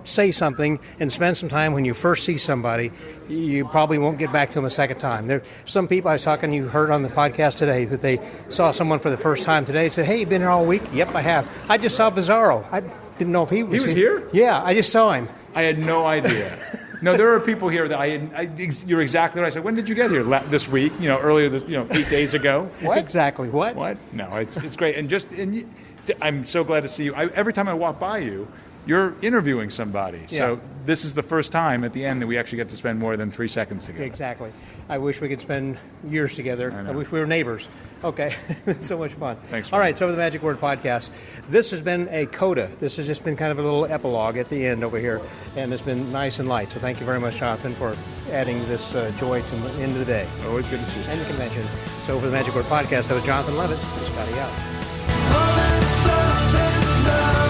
say something and spend some time when you first see somebody, you probably won't get back to them a second time. There some people I was talking, you heard on the podcast today, that they saw someone for the first time today, said, "Hey, you been here all week?" "Yep, I have." "I just saw Bizarro." I didn't know if he was here. Yeah, I just saw him. I had no idea. No, there are people here that you're exactly right. I said, "When did you get here?" "This week." Earlier, 8 days ago. What? Exactly. What? No, it's great. And I'm so glad to see you. Every time I walk by you, you're interviewing somebody. Yeah. So this is the first time at the end that we actually get to spend more than 3 seconds together. Exactly. I wish we could spend years together. I wish we were neighbors. Okay. So much fun. Thanks. All right. So the Magic Word Podcast. This has been a coda. This has just been kind of a little epilogue at the end over here. And it's been nice and light. So thank you very much, Jonathan, for adding this joy to the end of the day. Always good to see you. And the convention. So for the Magic Word Podcast, that was Jonathan Levit. Scotty out. All this stuff is love.